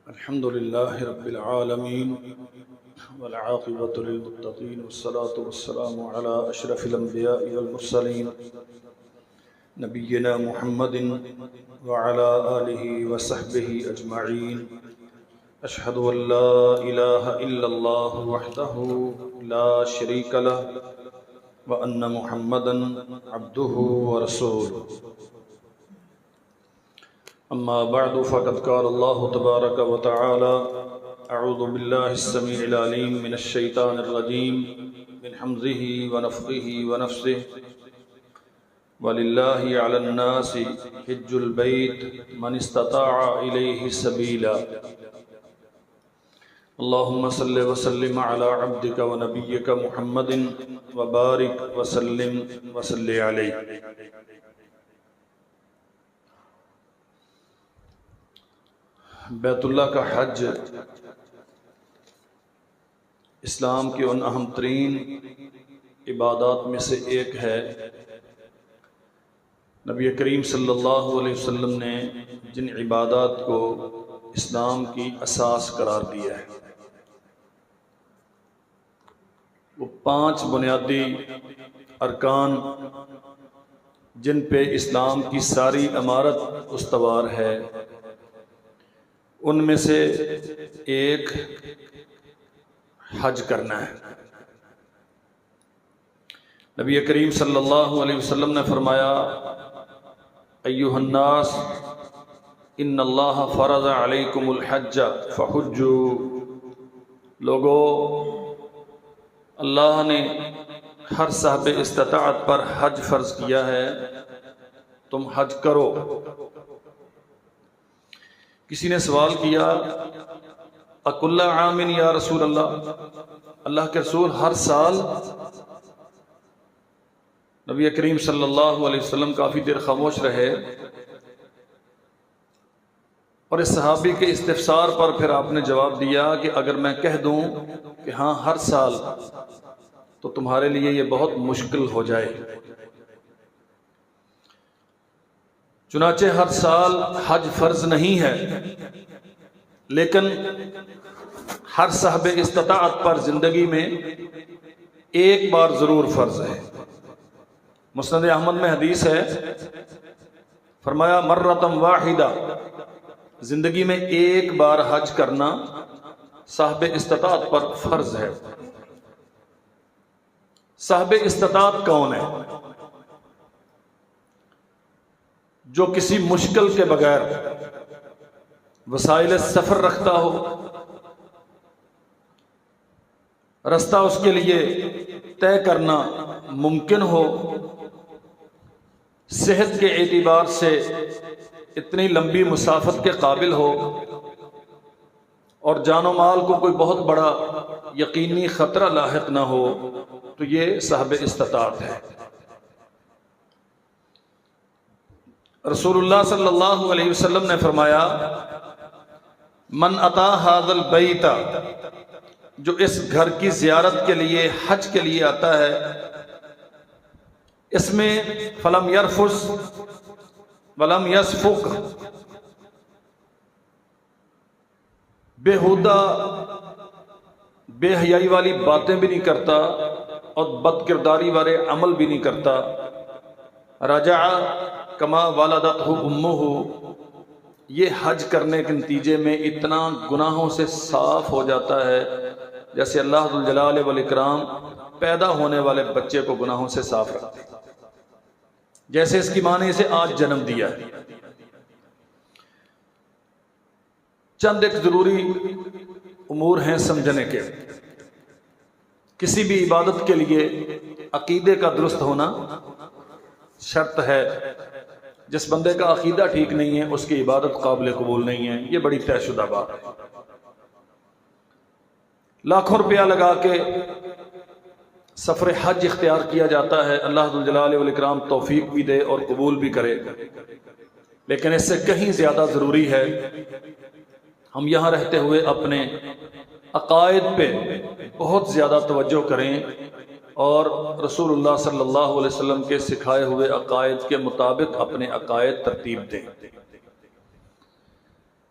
الحمد لله رب العالمين والعاقبة للمتقين والصلاة والسلام على أشرف الأنبياء والمرسلين نبينا محمد وعلى آله وصحبه أجمعين أشهد أن لا إله إلا الله وحده لا شريك له وأن محمدا عبده ورسوله أما بعد فقد قال الله تبارك وتعالى أعوذ بالله السميع العليم من الشيطان الرجيم من حمزه ونفخه ونفسه ولله على الناس حج البيت من استطاع إليه سبيلا اللهم صل وسلم على عبدك ونبيك محمد وبارك وسلم وصل عليه۔ بیت اللہ کا حج اسلام کی ان اہم ترین عبادات میں سے ایک ہے۔ نبی کریم صلی اللہ علیہ وسلم نے جن عبادات کو اسلام کی اساس قرار دیا ہے وہ 5 بنیادی ارکان جن پہ اسلام کی ساری عمارت استوار ہے، ان میں سے ایک حج کرنا ہے۔ نبی کریم صلی اللہ علیہ وسلم نے فرمایا ایھا الناس ان اللہ فرض علیکم الحج فحجوا، لوگو اللہ نے ہر صاحب استطاعت پر حج فرض کیا ہے، تم حج کرو۔ کسی نے سوال کیا اکل عام یا رسول اللہ، اللہ کے رسول ہر سال؟ نبی کریم صلی اللہ علیہ وسلم کافی دیر خاموش رہے اور اس صحابی کے استفسار پر پھر آپ نے جواب دیا کہ اگر میں کہہ دوں کہ ہاں ہر سال تو تمہارے لیے یہ بہت مشکل ہو جائے، چنانچہ ہر سال حج فرض نہیں ہے، لیکن ہر صاحب استطاعت پر زندگی میں ایک بار ضرور فرض ہے۔ مسند احمد میں حدیث ہے، فرمایا مرۃ واحدہ، زندگی میں ایک بار حج کرنا صاحب استطاعت پر فرض ہے۔ صاحب استطاعت کون ہے؟ جو کسی مشکل کے بغیر وسائل سفر رکھتا ہو، رستہ اس کے لیے طے کرنا ممکن ہو، صحت کے اعتبار سے اتنی لمبی مسافت کے قابل ہو اور جان و مال کو کوئی بہت بڑا یقینی خطرہ لاحق نہ ہو، تو یہ صاحب استطاعت ہے۔ رسول اللہ صلی اللہ علیہ وسلم نے فرمایا من اتا ھذا البیت، جو اس گھر کی زیارت کے لیے حج کے لیے آتا ہے، اس میں فلم یرفث ولم یسفک، بیہودہ بے حیائی والی باتیں بھی نہیں کرتا اور بد کرداری والے عمل بھی نہیں کرتا، رجع کما والدتہ امہ، یہ حج کرنے کے نتیجے میں اتنا گناہوں سے صاف ہو جاتا ہے جیسے اللہ ذو الجلال والاکرام پیدا ہونے والے بچے کو گناہوں سے صاف رکھتے، جیسے اس کی ماں نے اسے آج جنم دیا ہے۔ چند ایک ضروری امور ہیں سمجھنے کے۔ کسی بھی عبادت کے لیے عقیدے کا درست ہونا شرط ہے۔ جس بندے کا عقیدہ ٹھیک نہیں ہے اس کی عبادت قابل قبول نہیں ہے، یہ بڑی طے شدہ بات ہے۔ لاکھوں روپیہ لگا کے سفر حج اختیار کیا جاتا ہے، اللہ ذو الجلال والاکرام توفیق بھی دے اور قبول بھی کرے، لیکن اس سے کہیں زیادہ ضروری ہے ہم یہاں رہتے ہوئے اپنے عقائد پہ بہت زیادہ توجہ کریں اور رسول اللہ صلی اللہ علیہ وسلم کے سکھائے ہوئے عقائد کے مطابق اپنے عقائد ترتیب دیں۔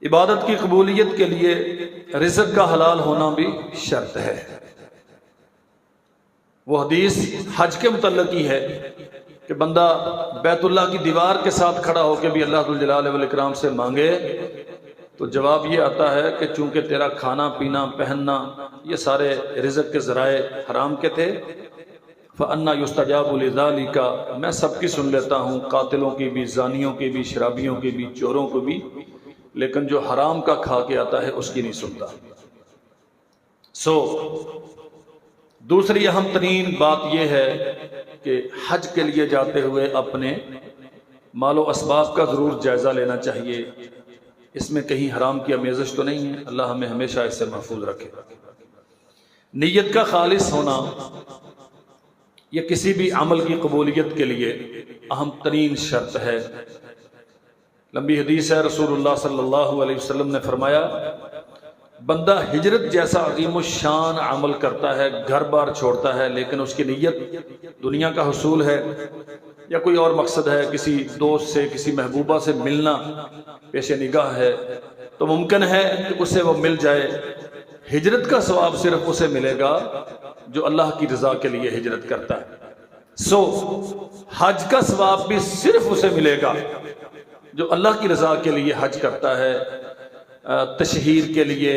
عبادت کی قبولیت کے لیے رزق کا حلال ہونا بھی شرط ہے۔ وہ حدیث حج کے متعلق ہی ہے کہ بندہ بیت اللہ کی دیوار کے ساتھ کھڑا ہو کے بھی اللہ ذو الجلال والاکرام سے مانگے تو جواب یہ آتا ہے کہ چونکہ تیرا کھانا پینا پہننا یہ سارے رزق کے ذرائع حرام کے تھے، فَأَنَّا يُسْتَجَابُ لِذَلِكَ، میں سب کی سن لیتا ہوں، قاتلوں کی بھی، زانیوں کی بھی، شرابیوں کی بھی، چوروں کو بھی، لیکن جو حرام کا کھا کے آتا ہے اس کی نہیں سنتا۔ دوسری اہم ترین بات یہ ہے کہ حج کے لیے جاتے ہوئے اپنے مال و اسباب کا ضرور جائزہ لینا چاہیے، اس میں کہیں حرام کی آمیزش تو نہیں ہے، اللہ ہمیں ہمیشہ اس سے محفوظ رکھے۔ نیت کا خالص ہونا یہ کسی بھی عمل کی قبولیت کے لیے اہم ترین شرط ہے۔ لمبی حدیث ہے، رسول اللہ صلی اللہ علیہ وسلم نے فرمایا بندہ ہجرت جیسا عظیم الشان عمل کرتا ہے، گھر بار چھوڑتا ہے، لیکن اس کی نیت دنیا کا حصول ہے یا کوئی اور مقصد ہے، کسی دوست سے کسی محبوبہ سے ملنا پیش نگاہ ہے، تو ممکن ہے کہ اسے وہ مل جائے۔ ہجرت کا ثواب صرف اسے ملے گا جو اللہ کی رضا کے لیے ہجرت کرتا ہے۔ حج کا ثواب بھی صرف اسے ملے گا جو اللہ کی رضا کے لیے حج کرتا ہے، تشہیر کے لیے،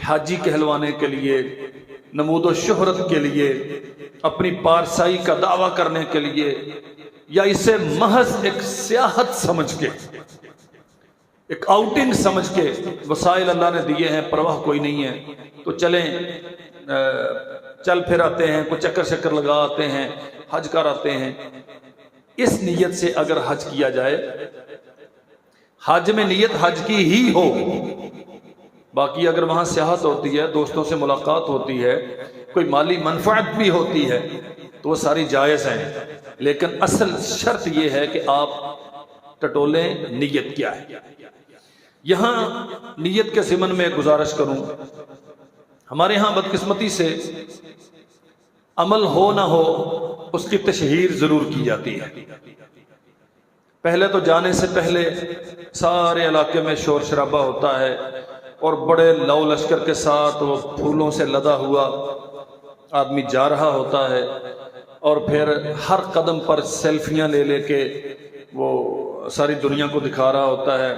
حاجی کہلوانے کے لیے، نمود و شہرت کے لیے، اپنی پارسائی کا دعویٰ کرنے کے لیے، یا اسے محض ایک سیاحت سمجھ کے، ایک آؤٹنگ سمجھ کے وسائل اللہ نے دیے ہیں، پرواہ کوئی نہیں ہے تو چلیں چل پھر آتے ہیں، کوئی چکر شکر لگا آتے ہیں، حج کر آتے ہیں۔ اس نیت سے اگر حج کیا جائے، حج میں نیت حج کی ہی ہو، باقی اگر وہاں سیاحت ہوتی ہے، دوستوں سے ملاقات ہوتی ہے، کوئی مالی منفعت بھی ہوتی ہے تو وہ ساری جائز ہیں، لیکن اصل شرط یہ ہے کہ آپ ٹٹولیں نیت کیا ہے۔ یہاں نیت کے ضمن میں گزارش کروں، ہمارے ہاں بدقسمتی سے عمل ہو نہ ہو اس کی تشہیر ضرور کی جاتی ہے۔ پہلے تو جانے سے پہلے سارے علاقے میں شور شرابہ ہوتا ہے اور بڑے لو لشکر کے ساتھ وہ پھولوں سے لدا ہوا آدمی جا رہا ہوتا ہے، اور پھر ہر قدم پر سیلفیاں لے لے کے وہ ساری دنیا کو دکھا رہا ہوتا ہے۔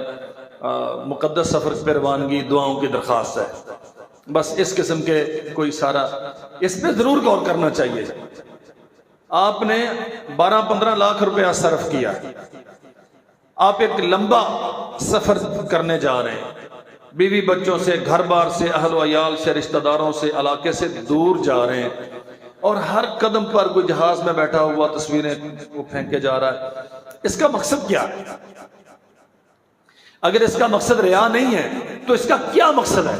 مقدس سفر پہ روانگی دعاؤں کی درخواست ہے، بس اس قسم کے کوئی سارا، اس پہ ضرور غور کرنا چاہیے۔ آپ نے 12-15 لاکھ روپیہ صرف کیا، آپ ایک لمبا سفر کرنے جا رہے ہیں، بیوی بچوں سے، گھر بار سے، اہل و عیال سے، رشتہ داروں سے، علاقے سے دور جا رہے ہیں، اور ہر قدم پر کوئی جہاز میں بیٹھا ہوا تصویریں وہ پھینکے جا رہا ہے۔ اس کا مقصد کیا ہے؟ اگر اس کا مقصد ریا نہیں ہے تو اس کا کیا مقصد ہے؟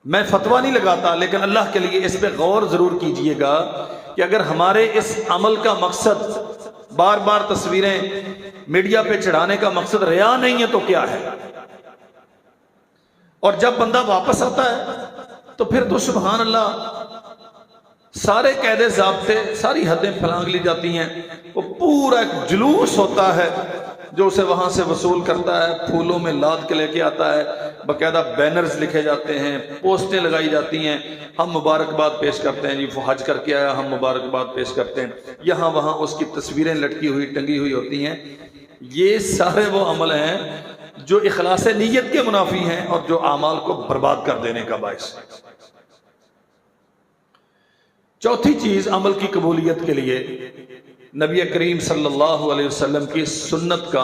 میں فتویٰ نہیں لگاتا، لیکن اللہ کے لیے اس پہ غور ضرور کیجئے گا کہ اگر ہمارے اس عمل کا مقصد بار بار تصویریں میڈیا پہ چڑھانے کا مقصد ریا نہیں ہے تو کیا ہے؟ اور جب بندہ واپس آتا ہے تو پھر تو سبحان اللہ سارے قید ضابطے، ساری حدیں پھلانگ لی جاتی ہیں، وہ پورا ایک جلوس ہوتا ہے جو اسے وہاں سے وصول کرتا ہے، پھولوں میں لاد کے لے کے آتا ہے، باقاعدہ بینرز لکھے جاتے ہیں، پوسٹیں لگائی جاتی ہیں، ہم مبارکباد پیش کرتے ہیں، جی وہ حج کر کے آیا، ہم مبارکباد پیش کرتے ہیں، یہاں وہاں اس کی تصویریں لٹکی ہوئی ٹنگی ہوئی ہوتی ہیں۔ یہ سارے وہ عمل ہیں جو اخلاص نیت کے منافی ہیں اور جو اعمال کو برباد کر دینے کا باعث ہے۔ چوتھی چیز عمل کی قبولیت کے لیے نبی کریم صلی اللہ علیہ وسلم کی سنت کا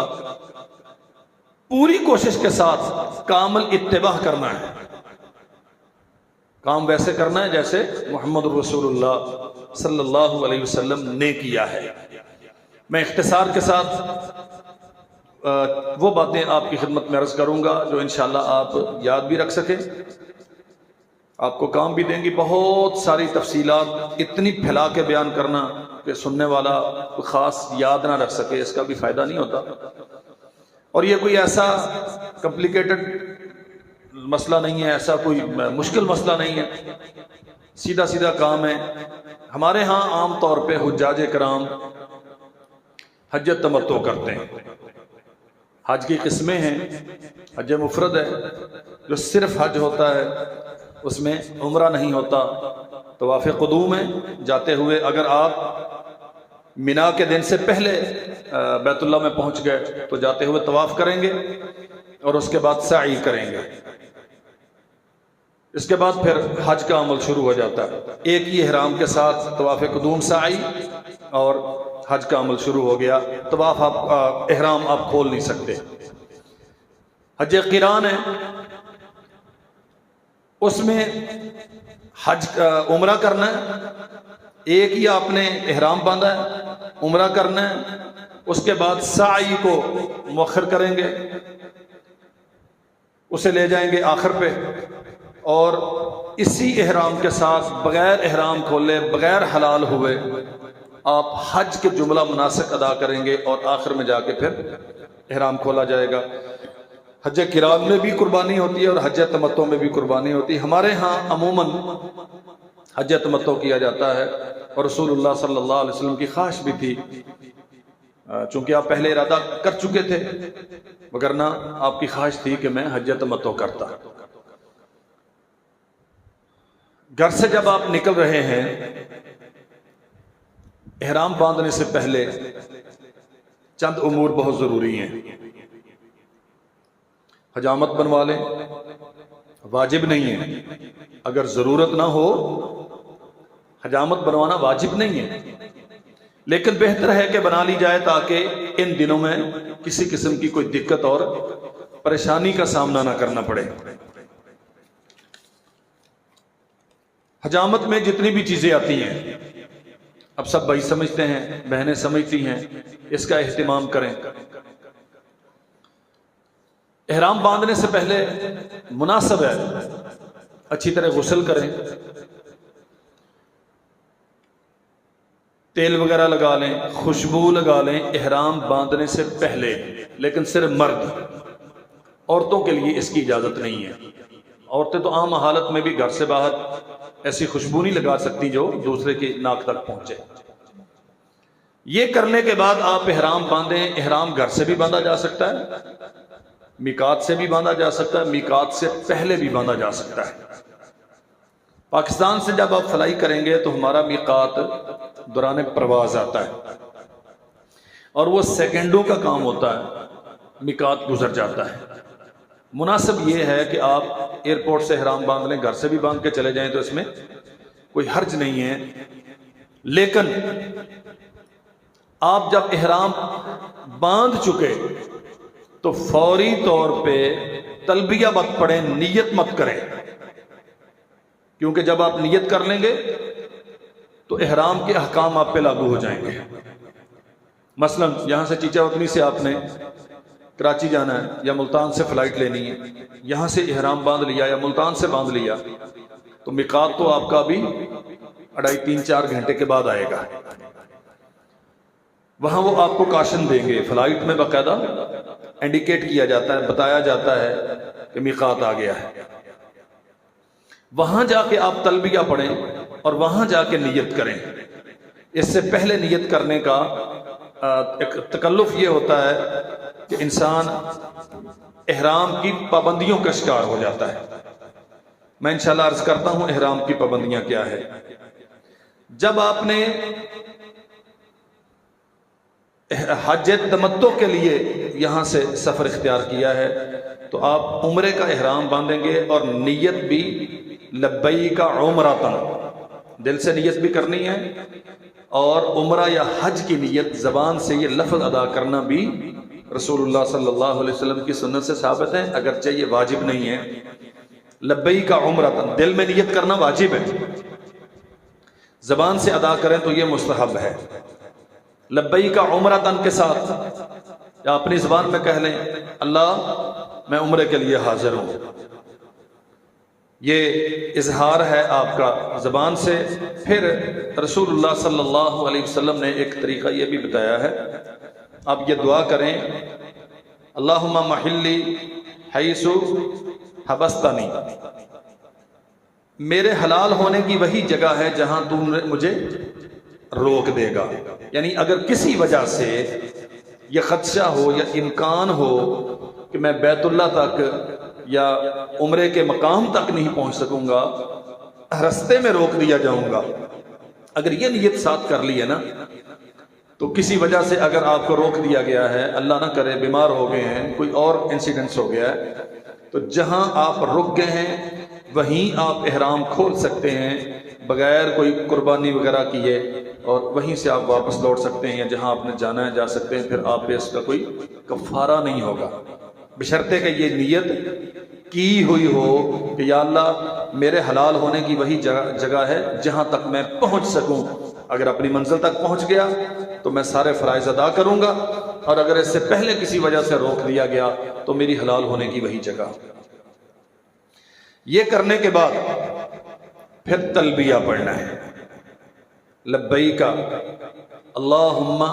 پوری کوشش کے ساتھ کامل اتباع کرنا ہے۔ کام ویسے کرنا ہے جیسے محمد رسول اللہ صلی اللہ علیہ وسلم نے کیا ہے۔ میں اختصار کے ساتھ وہ باتیں آپ کی خدمت میں عرض کروں گا جو انشاءاللہ آپ یاد بھی رکھ سکیں، آپ کو کام بھی دیں گی۔ بہت ساری تفصیلات اتنی پھیلا کے بیان کرنا کہ سننے والا خاص یاد نہ رکھ سکے، اس کا بھی فائدہ نہیں ہوتا۔ اور یہ کوئی ایسا کمپلیکیٹڈ مسئلہ نہیں ہے، ایسا کوئی مشکل مسئلہ نہیں ہے، سیدھا سیدھا کام ہے۔ ہمارے ہاں عام طور پہ حجاج کرام حج تمتع کرتے ہیں، حج کی قسمیں ہیں، حج مفرد ہے جو صرف حج ہوتا ہے، اس میں عمرہ نہیں ہوتا، طواف قدوم ہے، جاتے ہوئے اگر آپ منا کے دن سے پہلے بیت اللہ میں پہنچ گئے تو جاتے ہوئے طواف کریں گے اور اس کے بعد سعی کریں گے، اس کے بعد پھر حج کا عمل شروع ہو جاتا ہے۔ ایک ہی احرام کے ساتھ طواف قدوم، سعی اور حج کا عمل شروع ہو گیا۔ طواف احرام آپ کھول نہیں سکتے۔ حج قران ہے، اس میں حج عمرہ کرنا ہے، ایک ہی آپ نے احرام باندھا ہے، عمرہ کرنا ہے، اس کے بعد سعی کو مؤخر کریں گے، اسے لے جائیں گے آخر پہ، اور اسی احرام کے ساتھ بغیر احرام کھولے، بغیر حلال ہوئے آپ حج کے جملہ مناسک ادا کریں گے، اور آخر میں جا کے پھر احرام کھولا جائے گا۔ حج قران میں بھی قربانی ہوتی ہے اور حج تمتع میں بھی قربانی ہوتی ہے۔ ہمارے ہاں عموماً حج تمتع کیا جاتا ہے، اور رسول اللہ صلی اللہ علیہ وسلم کی خواہش بھی تھی، چونکہ آپ پہلے ارادہ کر چکے تھے، وگرنہ آپ کی خواہش تھی کہ میں حج تمتع کرتا۔ گھر سے جب آپ نکل رہے ہیں، احرام باندھنے سے پہلے چند امور بہت ضروری ہیں۔ حجامت بنوا لیں، واجب نہیں ہے، اگر ضرورت نہ ہو حجامت بنوانا واجب نہیں ہے، لیکن بہتر ہے کہ بنا لی جائے تاکہ ان دنوں میں کسی قسم کی کوئی دقت اور پریشانی کا سامنا نہ کرنا پڑے۔ حجامت میں جتنی بھی چیزیں آتی ہیں، اب سب بھائی سمجھتے ہیں، بہنیں سمجھتی ہیں، اس کا اہتمام کریں۔ احرام باندھنے سے پہلے مناسب ہے اچھی طرح غسل کریں، تیل وغیرہ لگا لیں، خوشبو لگا لیں احرام باندھنے سے پہلے، لیکن صرف مرد، عورتوں کے لیے اس کی اجازت نہیں ہے۔ عورتیں تو عام حالت میں بھی گھر سے باہر ایسی خوشبو نہیں لگا سکتی جو دوسرے کی ناک تک پہنچے۔ یہ کرنے کے بعد آپ احرام باندھیں۔ احرام گھر سے بھی باندھا جا سکتا ہے، میقات سے بھی باندھا جا سکتا ہے، میقات سے پہلے بھی باندھا جا سکتا ہے۔ پاکستان سے جب آپ فلائی کریں گے تو ہمارا میقات دوران پرواز آتا ہے، اور وہ سیکنڈوں کا کام ہوتا ہے، میقات گزر جاتا ہے۔ مناسب یہ ہے کہ آپ ایئرپورٹ سے احرام باندھ لیں، گھر سے بھی باندھ کے چلے جائیں تو اس میں کوئی حرج نہیں ہے، لیکن آپ جب احرام باندھ چکے تو فوری طور پہ تلبیہ مت پڑھیں، نیت مت کریں، کیونکہ جب آپ نیت کر لیں گے تو احرام کے احکام آپ پہ لاگو ہو جائیں گے۔ مثلا یہاں سے چیچا وطنی سے آپ نے کراچی جانا ہے یا ملتان سے فلائٹ لینی ہے، یہاں سے احرام باندھ لیا یا ملتان سے باندھ لیا تو میقات تو آپ کا بھی 2.5-3-4 گھنٹے کے بعد آئے گا۔ وہاں وہ آپ کو کاشن دیں گے، فلائٹ میں باقاعدہ انڈیکیٹ کیا جاتا ہے، بتایا جاتا ہے کہ میقات آ گیا ہے۔ وہاں جا کے آپ تلبیہ پڑھیں اور وہاں جا کے نیت کریں۔ اس سے پہلے نیت کرنے کا ایک تکلف یہ ہوتا ہے کہ انسان احرام کی پابندیوں کا شکار ہو جاتا ہے۔ میں انشاءاللہ عرض کرتا ہوں احرام کی پابندیاں کیا ہے۔ جب آپ نے حج تمتع کے لیے یہاں سے سفر اختیار کیا ہے تو آپ عمرے کا احرام باندھیں گے، اور نیت بھی لبیک عمرۃ، دل سے نیت بھی کرنی ہے، اور عمرہ یا حج کی نیت زبان سے یہ لفظ ادا کرنا بھی رسول اللہ صلی اللہ علیہ وسلم کی سنت سے ثابت ہے، اگرچہ یہ واجب نہیں ہے۔ لبیک عمرۃ، دل میں نیت کرنا واجب ہے، زبان سے ادا کریں تو یہ مستحب ہے۔ لبیک عمرۃ کے ساتھ یا اپنی زبان میں کہہ لیں اللہ میں عمرے کے لیے حاضر ہوں، یہ اظہار ہے آپ کا زبان سے۔ پھر رسول اللہ صلی اللہ علیہ وسلم نے ایک طریقہ یہ بھی بتایا ہے، آپ یہ دعا کریں اللہم محلی حیث حبستنی، میرے حلال ہونے کی وہی جگہ ہے جہاں تو مجھے روک دے گا، یعنی اگر کسی وجہ سے یہ خدشہ ہو یا امکان ہو کہ میں بیت اللہ تک یا عمرے کے مقام تک نہیں پہنچ سکوں گا، رستے میں روک دیا جاؤں گا، اگر یہ نیت ساتھ کر لی ہے نا، تو کسی وجہ سے اگر آپ کو روک دیا گیا ہے، اللہ نہ کرے بیمار ہو گئے ہیں، کوئی اور انسیڈنٹس ہو گیا ہے، تو جہاں آپ رک گئے ہیں وہیں آپ احرام کھول سکتے ہیں بغیر کوئی قربانی وغیرہ کیے، اور وہیں سے آپ واپس لوٹ سکتے ہیں، یا جہاں آپ نے جانا ہے جا سکتے ہیں، پھر آپ پہ اس کا کوئی کفارہ نہیں ہوگا، بشرطے کہ یہ نیت کی ہوئی ہو کہ یا اللہ میرے حلال ہونے کی وہی جگہ ہے جہاں تک میں پہنچ سکوں، اگر اپنی منزل تک پہنچ گیا تو میں سارے فرائض ادا کروں گا، اور اگر اس سے پہلے کسی وجہ سے روک دیا گیا تو میری حلال ہونے کی وہی جگہ۔ یہ کرنے کے بعد پھر تلبیہ پڑھنا ہے، لبیک اللہم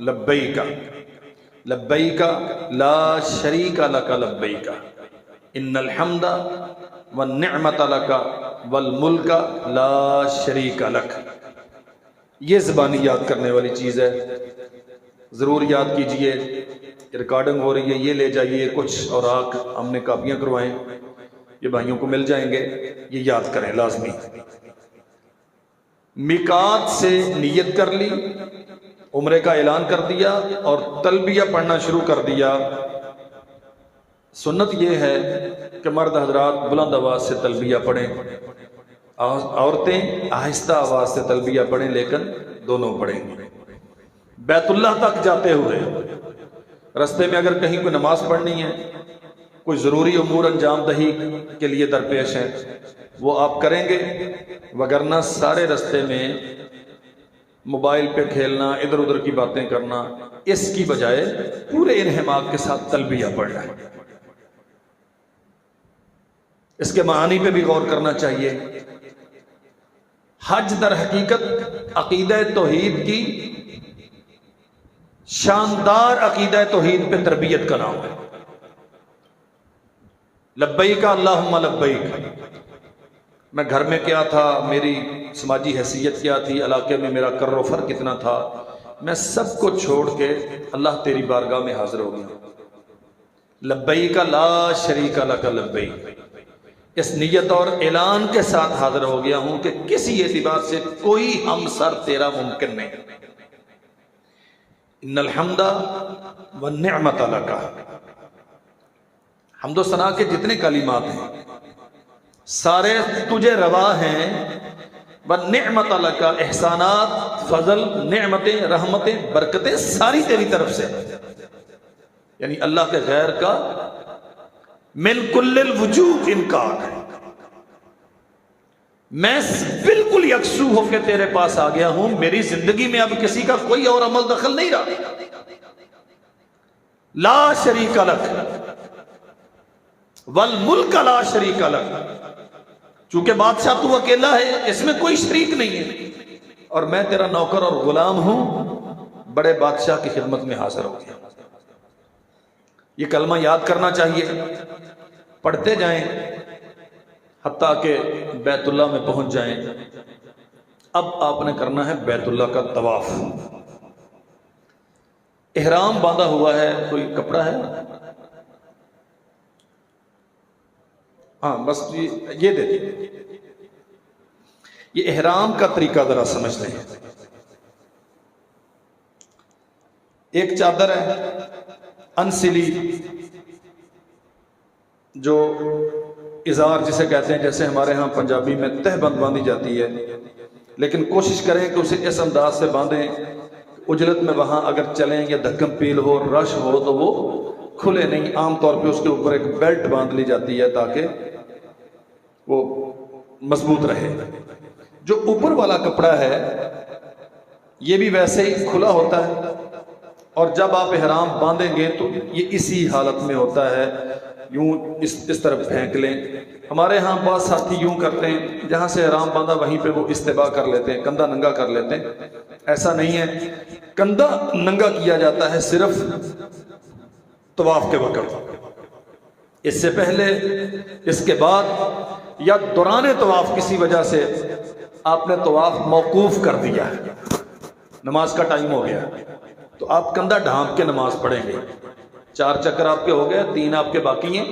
لبیک لبیک لا شریک لک لبیک ان الحمد والنعمت لک والملک لا شریک لک۔ یہ زبانی یاد کرنے والی چیز ہے، ضرور یاد کیجئے، ریکارڈنگ ہو رہی ہے، یہ لے جائیے، کچھ اوراق ہم نے کاپیاں کروائیں، یہ بھائیوں کو مل جائیں گے، یہ یاد کریں لازمی۔ میقات سے نیت کر لی، عمرے کا اعلان کر دیا اور تلبیہ پڑھنا شروع کر دیا۔ سنت یہ ہے کہ مرد حضرات بلند آواز سے تلبیہ پڑھیں، عورتیں آہستہ آواز سے تلبیہ پڑھیں، لیکن دونوں پڑھیں گے۔ بیت اللہ تک جاتے ہوئے رستے میں اگر کہیں کوئی نماز پڑھنی ہے، کوئی ضروری امور انجام دہی کے لیے درپیش ہیں، وہ آپ کریں گے، وگرنہ سارے رستے میں موبائل پہ کھیلنا، ادھر ادھر کی باتیں کرنا، اس کی بجائے پورے انہماک کے ساتھ تلبیہ پڑھنا ہے۔ اس کے معانی پہ بھی غور کرنا چاہیے۔ حج در حقیقت عقیدہ توحید کی شاندار عقیدہ توحید پہ تربیت کا نام ہے۔ لبیک اللہم لبیک، میں گھر میں کیا تھا، میری سماجی حیثیت کیا تھی، علاقے میں میرا کر و فر کتنا تھا، میں سب کو چھوڑ کے اللہ تیری بارگاہ میں حاضر ہو گیا۔ لبیک لا شریک لک لبیک، اس نیت اور اعلان کے ساتھ حاضر ہو گیا ہوں کہ کسی اعتبار سے کوئی ہم سر تیرا ممکن نہیں۔ ان الحمد والنعمت لک، حمد و ثنا کے جتنے کلمات ہیں سارے تجھے روا ہیں، والنعمت لک، احسانات، فضل، نعمتیں، رحمتیں، برکتیں ساری تیری طرف سے، یعنی اللہ کے غیر کا من کل الوجوہ انکار ہے۔ میں بالکل یکسو ہو کے تیرے پاس آ گیا ہوں، میری زندگی میں اب کسی کا کوئی اور عمل دخل نہیں رہا۔ لا شریک لک والملک لا شریک لک، چونکہ بادشاہ تو اکیلا ہے، اس میں کوئی شریک نہیں ہے، اور میں تیرا نوکر اور غلام ہوں، بڑے بادشاہ کی خدمت میں حاضر ہو گیا۔ یہ کلمہ یاد کرنا چاہیے، پڑھتے جائیں حتیٰ کہ بیت اللہ میں پہنچ جائیں۔ اب آپ نے کرنا ہے بیت اللہ کا طواف۔ احرام باندھا ہوا ہے، کوئی کپڑا ہے؟ ہاں بس یہ دے دیں۔ یہ احرام کا طریقہ ذرا سمجھتے ہیں۔ ایک چادر ہے انسلی، جو ازار جسے کہتے ہیں، جیسے ہمارے ہاں پنجابی میں تہ بند باندھی جاتی ہے، لیکن کوشش کریں کہ اسے اس انداز سے باندھیں اجلت میں وہاں اگر چلیں یا دھکم پیل ہو، رش ہو تو وہ کھلے نہیں۔ عام طور پہ اس کے اوپر ایک بیلٹ باندھ لی جاتی ہے تاکہ وہ مضبوط رہے۔ جو اوپر والا کپڑا ہے یہ بھی ویسے ہی کھلا ہوتا ہے، اور جب آپ احرام باندھیں گے تو یہ اسی حالت میں ہوتا ہے، یوں اس طرف پھینک لیں۔ ہمارے ہاں بعض ساتھی یوں کرتے ہیں، جہاں سے احرام باندھا وہیں پہ وہ استباح کر لیتے ہیں، کندھا ننگا کر لیتے ہیں۔ ایسا نہیں ہے، کندھا ننگا کیا جاتا ہے صرف طواف کے وقت، اس سے پہلے، اس کے بعد، یا دوران طواف کسی وجہ سے آپ نے طواف موقوف کر دیا ہے، نماز کا ٹائم ہو گیا، تو آپ کندھا ڈھانپ کے نماز پڑھیں گے. 4 چکر آپ کے ہو گئے, 3 آپ کے باقی ہیں,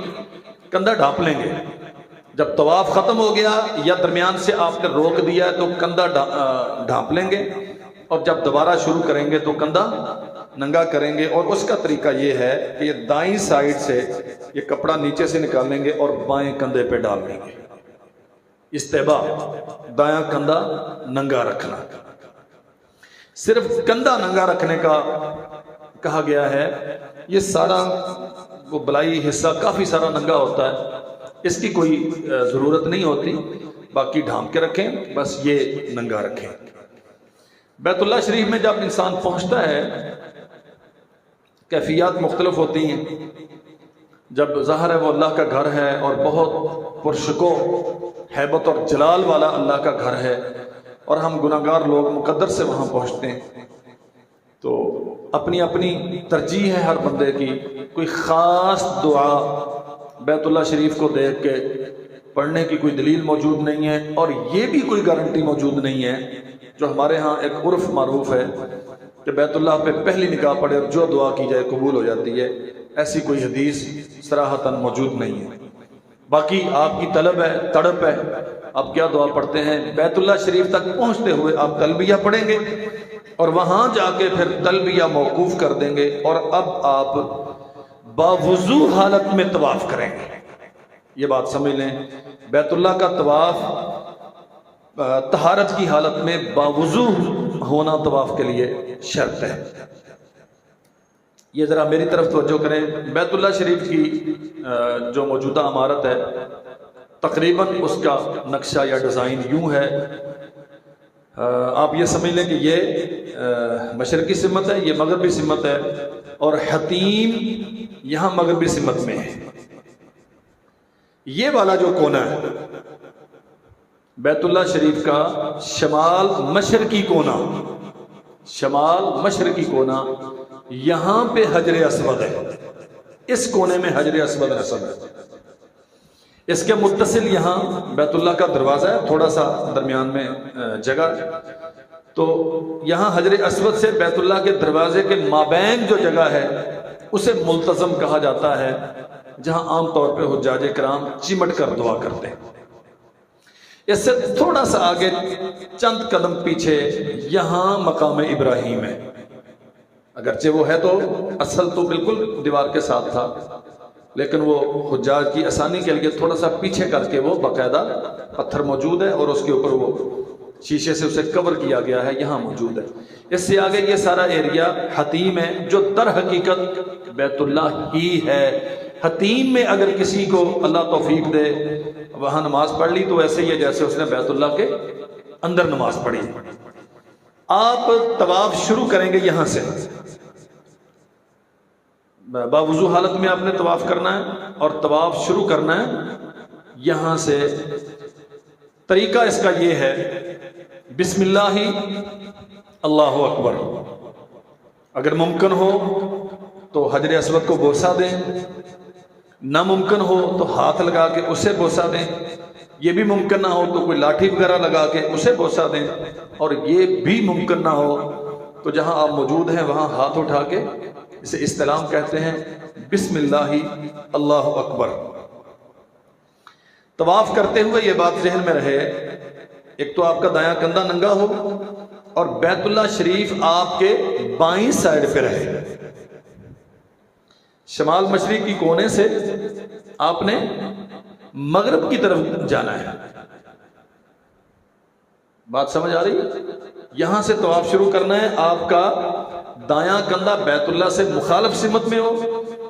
کندھا ڈھانپ لیں گے. جب طواف ختم ہو گیا یا درمیان سے آپ نے روک دیا تو کندھا ڈھانپ لیں گے, اور جب دوبارہ شروع کریں گے تو کندھا ننگا کریں گے. اور اس کا طریقہ یہ ہے کہ یہ دائیں سائڈ سے یہ کپڑا نیچے سے نکالیں گے اور بائیں کندھے پہ ڈال دیں گے. استحباب, دایاں کندھا ننگا رکھنا. صرف کندھا ننگا رکھنے کا کہا گیا ہے. یہ سارا وہ بلائی حصہ کافی سارا ننگا ہوتا ہے, اس کی کوئی ضرورت نہیں ہوتی. باقی ڈھانپ کے رکھیں, بس یہ ننگا رکھیں. بیت اللہ شریف میں جب انسان پہنچتا ہے کیفیات مختلف ہوتی ہیں. جب ظاہر ہے وہ اللہ کا گھر ہے اور بہت پرشکو ہیبت اور جلال والا اللہ کا گھر ہے, اور ہم گناہگار لوگ مقدر سے وہاں پہنچتے ہیں, تو اپنی اپنی ترجیح ہے ہر بندے کی. کوئی خاص دعا بیت اللہ شریف کو دیکھ کے پڑھنے کی کوئی دلیل موجود نہیں ہے, اور یہ بھی کوئی گارنٹی موجود نہیں ہے جو ہمارے ہاں ایک عرف معروف ہے کہ بیت اللہ پہ پہلی نگاہ پڑے اور جو دعا کی جائے قبول ہو جاتی ہے. ایسی کوئی حدیث صراحتاً موجود نہیں ہے. باقی آپ کی طلب ہے, تڑپ ہے, آپ کیا دعا پڑھتے ہیں. بیت اللہ شریف تک پہنچتے ہوئے آپ تلبیہ پڑھیں گے اور وہاں جا کے پھر تلبیہ موقوف کر دیں گے, اور اب آپ باوضو حالت میں طواف کریں گے. یہ بات سمجھ لیں, بیت اللہ کا طواف طہارت کی حالت میں باوضو ہونا طواف کے لیے شرط ہے. یہ ذرا میری طرف توجہ کریں. بیت اللہ شریف کی جو موجودہ عمارت ہے تقریباً اس کا نقشہ یا ڈیزائن یوں ہے. آپ یہ سمجھ لیں کہ یہ مشرقی سمت ہے, یہ مغربی سمت ہے, اور حتیم یہاں مغربی سمت میں ہے. یہ والا جو کونا ہے بیت اللہ شریف کا شمال مشرقی کونا, شمال مشرقی کونا, یہاں پہ حجر اسود ہے. اس کونے میں حجر اسود نصب ہے. اس کے متصل یہاں بیت اللہ کا دروازہ ہے, تھوڑا سا درمیان میں جگہ, تو یہاں حجر اسود سے بیت اللہ کے دروازے کے مابین جو جگہ ہے اسے ملتزم کہا جاتا ہے, جہاں عام طور پہ حجاج کرام چمٹ کر دعا کرتے ہیں. اس سے تھوڑا سا آگے چند قدم پیچھے یہاں مقام ابراہیم ہے. اگرچہ وہ ہے تو اصل تو بالکل دیوار کے ساتھ تھا, لیکن وہ حجاج کی آسانی کے لیے تھوڑا سا پیچھے کر کے وہ باقاعدہ پتھر موجود ہے اور اس کے اوپر وہ شیشے سے اسے کور کیا گیا ہے, یہاں موجود ہے. اس سے آگے یہ سارا ایریا حتیم ہے جو در حقیقت بیت اللہ ہی ہے. حتیم میں اگر کسی کو اللہ توفیق دے وہاں نماز پڑھ لی تو ایسے ہی ہے جیسے اس نے بیت اللہ کے اندر نماز پڑھی. آپ طواف شروع کریں گے یہاں سے, باوضو حالت میں آپ نے طواف کرنا ہے اور طواف شروع کرنا ہے یہاں سے. طریقہ اس کا یہ ہے, بسم اللہ اللہ اکبر. اگر ممکن ہو تو حجر اسود کو بوسہ دیں, ناممکن ہو تو ہاتھ لگا کے اسے بوسہ دیں, یہ بھی ممکن نہ ہو تو کوئی لاٹھی وغیرہ لگا کے اسے بوسہ دیں, اور یہ بھی ممکن نہ ہو تو جہاں آپ موجود ہیں وہاں ہاتھ اٹھا کے اسے استلام کہتے ہیں, بسم اللہ اللہ اکبر. طواف کرتے ہوئے یہ بات ذہن میں رہے, ایک تو آپ کا دایاں کندھا ننگا ہو اور بیت اللہ شریف آپ کے بائیں سائڈ پہ رہے. شمال مشرقی کونے سے آپ نے مغرب کی طرف جانا ہے. بات سمجھ آ رہی ہے؟ یہاں سے طواف شروع کرنا ہے. آپ کا دایاں کندھا بیت اللہ سے مخالف سمت میں ہو,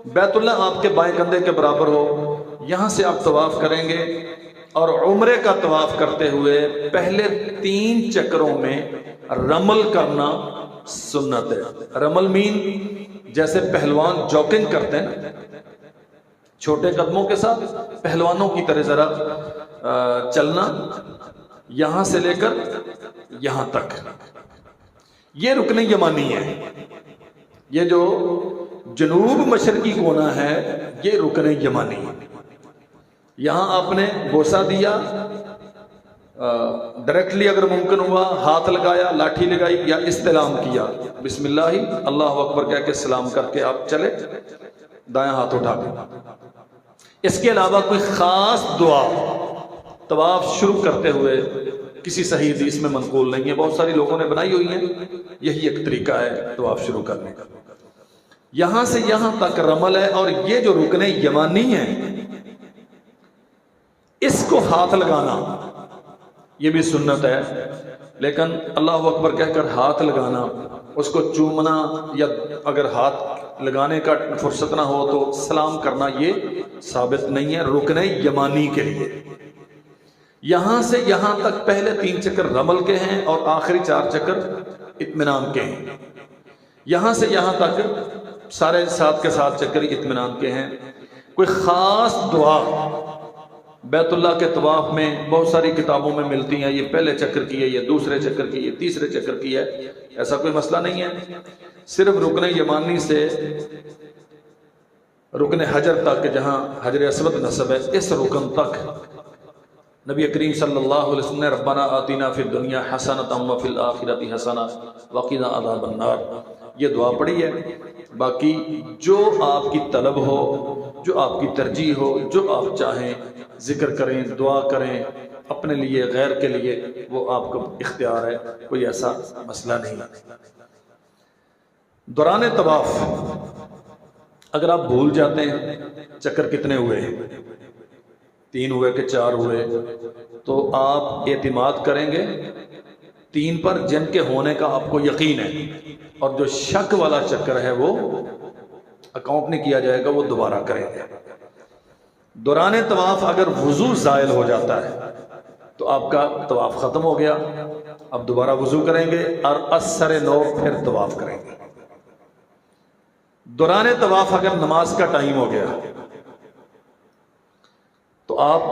بیت اللہ آپ کے بائیں کندھے کے برابر ہو. یہاں سے آپ طواف کریں گے اور عمرے کا طواف کرتے ہوئے پہلے 3 چکروں میں رمل کرنا سنت ہے. رمل مین جیسے پہلوان جاگنگ کرتے ہیں نا, چھوٹے قدموں کے ساتھ پہلوانوں کی طرح ذرا چلنا, یہاں سے لے کر یہاں تک. یہ رکن یمانی ہے. یہ جو جنوب مشرقی کونا ہے یہ رکن یمانی ہے. یہاں آپ نے بوسہ دیا, ڈائریکٹلی اگر ممکن ہوا ہاتھ لگایا، لاٹھی لگائی یا استلام کیا، بسم اللہ اللہ اکبر کہہ کے سلام کر کے آپ چلے دایاں ہاتھ اٹھا کے۔ اس کے علاوہ کوئی خاص دعا طواف شروع کرتے ہوئے کسی صحیح حدیث میں منقول نہیں ہے، بہت ساری لوگوں نے بنائی ہوئی ہیں، یہی ایک طریقہ ہے طواف شروع کرنے کا۔ یہاں سے یہاں تک رمل ہے، اور یہ جو رکن یمانی ہے اس کو ہاتھ لگانا یہ بھی سنت ہے، لیکن اللہ اکبر کہہ کر ہاتھ لگانا، اس کو چومنا، یا اگر ہاتھ لگانے کا فرصت نہ ہو تو سلام کرنا، یہ ثابت نہیں ہے رکن یمانی کے لیے۔ یہاں سے یہاں تک پہلے 3 چکر رمل کے ہیں اور آخری 4 چکر اطمینان کے ہیں۔ یہاں سے یہاں تک سارے 7 کے 7 چکر اطمینان کے ہیں۔ کوئی خاص دعا بیت اللہ کے طواف میں بہت ساری کتابوں میں ملتی ہیں، یہ پہلے چکر کی ہے، یہ دوسرے چکر کی، یہ تیسرے چکر کی ہے، ایسا کوئی مسئلہ نہیں ہے۔ صرف رکن یمانی سے رکن حجر تک، جہاں حجر اسود نصب ہے، اس رکن تک نبی کریم صلی اللہ علیہ وسلم نے ربنا آتینا فی الدنیا حسنۃ وفی الآخرۃ حسنۃ وقنا عذاب النار یہ دعا پڑھی ہے۔ باقی جو آپ کی طلب ہو، جو آپ کی ترجیح ہو، جو آپ چاہیں ذکر کریں، دعا کریں اپنے لیے، غیر کے لیے، وہ آپ کو اختیار ہے، کوئی ایسا مسئلہ نہیں۔ دوران طواف اگر آپ بھول جاتے ہیں چکر کتنے ہوئے ہیں، 3 ہوئے کہ 4 ہوئے، تو آپ اعتماد کریں گے 3 پر جن کے ہونے کا آپ کو یقین ہے، اور جو شک والا چکر ہے وہ اکاؤنٹ نہیں کیا جائے گا، وہ دوبارہ کریں گے۔ دوران طواف اگر وضو زائل ہو جاتا ہے تو آپ کا طواف ختم ہو گیا، اب دوبارہ وضو کریں گے اور اثر نو پھر طواف کریں گے۔ دوران طواف اگر نماز کا ٹائم ہو گیا تو آپ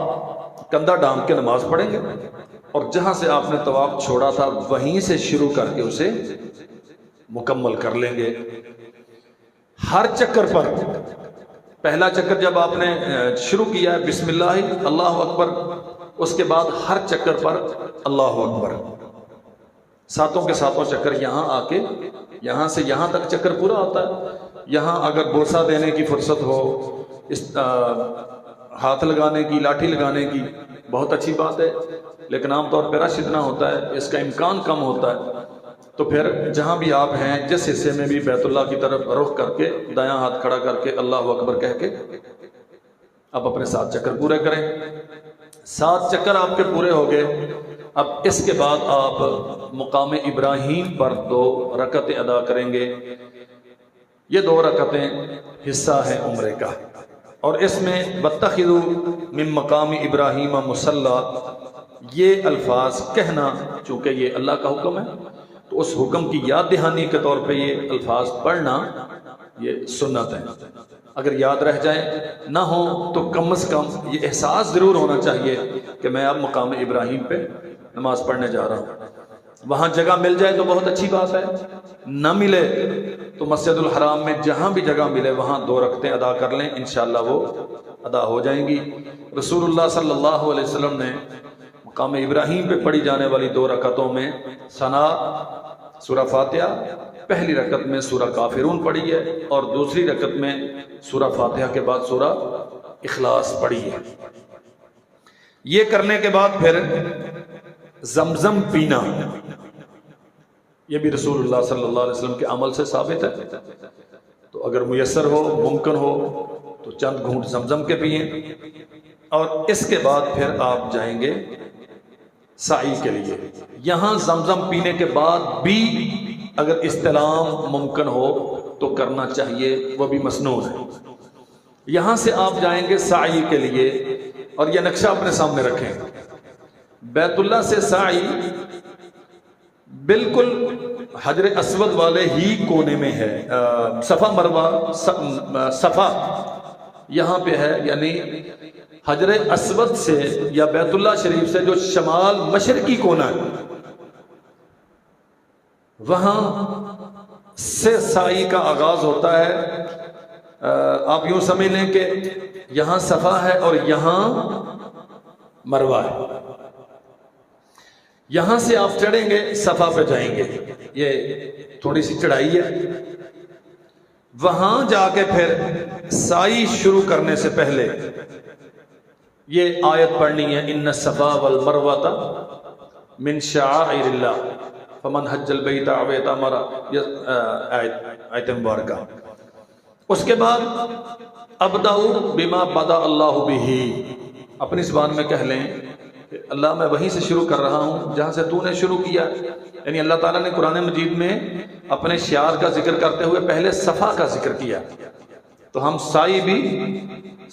کندھا ڈھانپ کے نماز پڑھیں گے، اور جہاں سے آپ نے طواف چھوڑا تھا وہیں سے شروع کر کے اسے مکمل کر لیں گے۔ ہر چکر پر، پہلا چکر جب آپ نے شروع کیا ہے بسم اللہ اللہ اکبر، اس کے بعد ہر چکر پر اللہ اکبر، 7 کے 7 چکر یہاں آ کے یہاں سے یہاں تک چکر پورا ہوتا ہے۔ یہاں اگر بوسہ دینے کی فرصت ہو، ہاتھ لگانے کی، لاٹھی لگانے کی، بہت اچھی بات ہے، لیکن عام طور پہ رش اتنا ہوتا ہے، اس کا امکان کم ہوتا ہے، تو پھر جہاں بھی آپ ہیں جس حصے میں بھی بیت اللہ کی طرف رخ کر کے دایاں ہاتھ کھڑا کر کے اللہ اکبر کہہ کے آپ اپنے 7 چکر پورے کریں۔ 7 چکر آپ کے پورے ہو گئے، اب اس کے بعد آپ مقام ابراہیم پر 2 رکعتیں ادا کریں گے۔ یہ 2 رکعتیں حصہ ہے عمرے کا، اور اس میں وَاتَّخِذُوا مِن مقام ابراہیم مصلی، یہ الفاظ کہنا چونکہ یہ اللہ کا حکم ہے تو اس حکم کی یاد دہانی کے طور پہ یہ الفاظ پڑھنا یہ سنت ہے۔ اگر یاد رہ جائے نہ ہو تو کم از کم یہ احساس ضرور ہونا چاہیے کہ میں اب مقام ابراہیم پہ نماز پڑھنے جا رہا ہوں۔ وہاں جگہ مل جائے تو بہت اچھی بات ہے، نہ ملے تو مسجد الحرام میں جہاں بھی جگہ ملے وہاں 2 رکعتیں ادا کر لیں، انشاءاللہ وہ ادا ہو جائیں گی۔ رسول اللہ صلی اللہ علیہ وسلم نے مقام ابراہیم پہ پڑھی جانے والی 2 رکعتوں میں ثنا سورہ فاتحہ، پہلی رکعت میں سورہ کافرون پڑھی ہے، اور دوسری رکعت میں سورہ فاتحہ کے بعد سورہ اخلاص پڑھی ہے۔ یہ کرنے کے بعد پھر زمزم پینا، یہ بھی رسول اللہ صلی اللہ علیہ وسلم کے عمل سے ثابت ہے، تو اگر میسر ہو، ممکن ہو تو چند گھونٹ زمزم کے پئیں، اور اس کے بعد پھر آپ جائیں گے سعی کے لیے۔ یہاں زمزم پینے کے بعد بھی اگر استلام ممکن ہو تو کرنا چاہیے، وہ بھی مسنون ہے۔ یہاں سے آپ جائیں گے سعی کے لیے، اور یہ نقشہ اپنے سامنے رکھیں، بیت اللہ سے سعی بالکل حجر اسود والے ہی کونے میں ہے، صفا مروہ صفا یہاں پہ ہے، یعنی حجر اسود سے یا بیت اللہ شریف سے جو شمال مشرقی کونا ہے وہاں سے سعی کا آغاز ہوتا ہے۔ آپ یوں سمجھ لیں کہ یہاں صفا ہے اور یہاں مروہ ہے، یہاں سے آپ چڑھیں گے صفا پہ جائیں گے، یہ تھوڑی سی چڑھائی ہے، وہاں جا کے پھر سعی شروع کرنے سے پہلے یہ آیت پڑھنی ہے، ان الصفا والمروۃ من شعائر اللہ فمن حج البیت او اعتمر، یہ آیت مبارکہ۔ اس کے بعد ابدأ بما بدا اللہ بہ، اپنی زبان میں کہہ لیں کہ اللہ میں وہیں سے شروع کر رہا ہوں جہاں سے تو نے شروع کیا، یعنی اللہ تعالیٰ نے قرآن مجید میں اپنے شعار کا ذکر کرتے ہوئے پہلے صفا کا ذکر کیا، تو ہم سعی بھی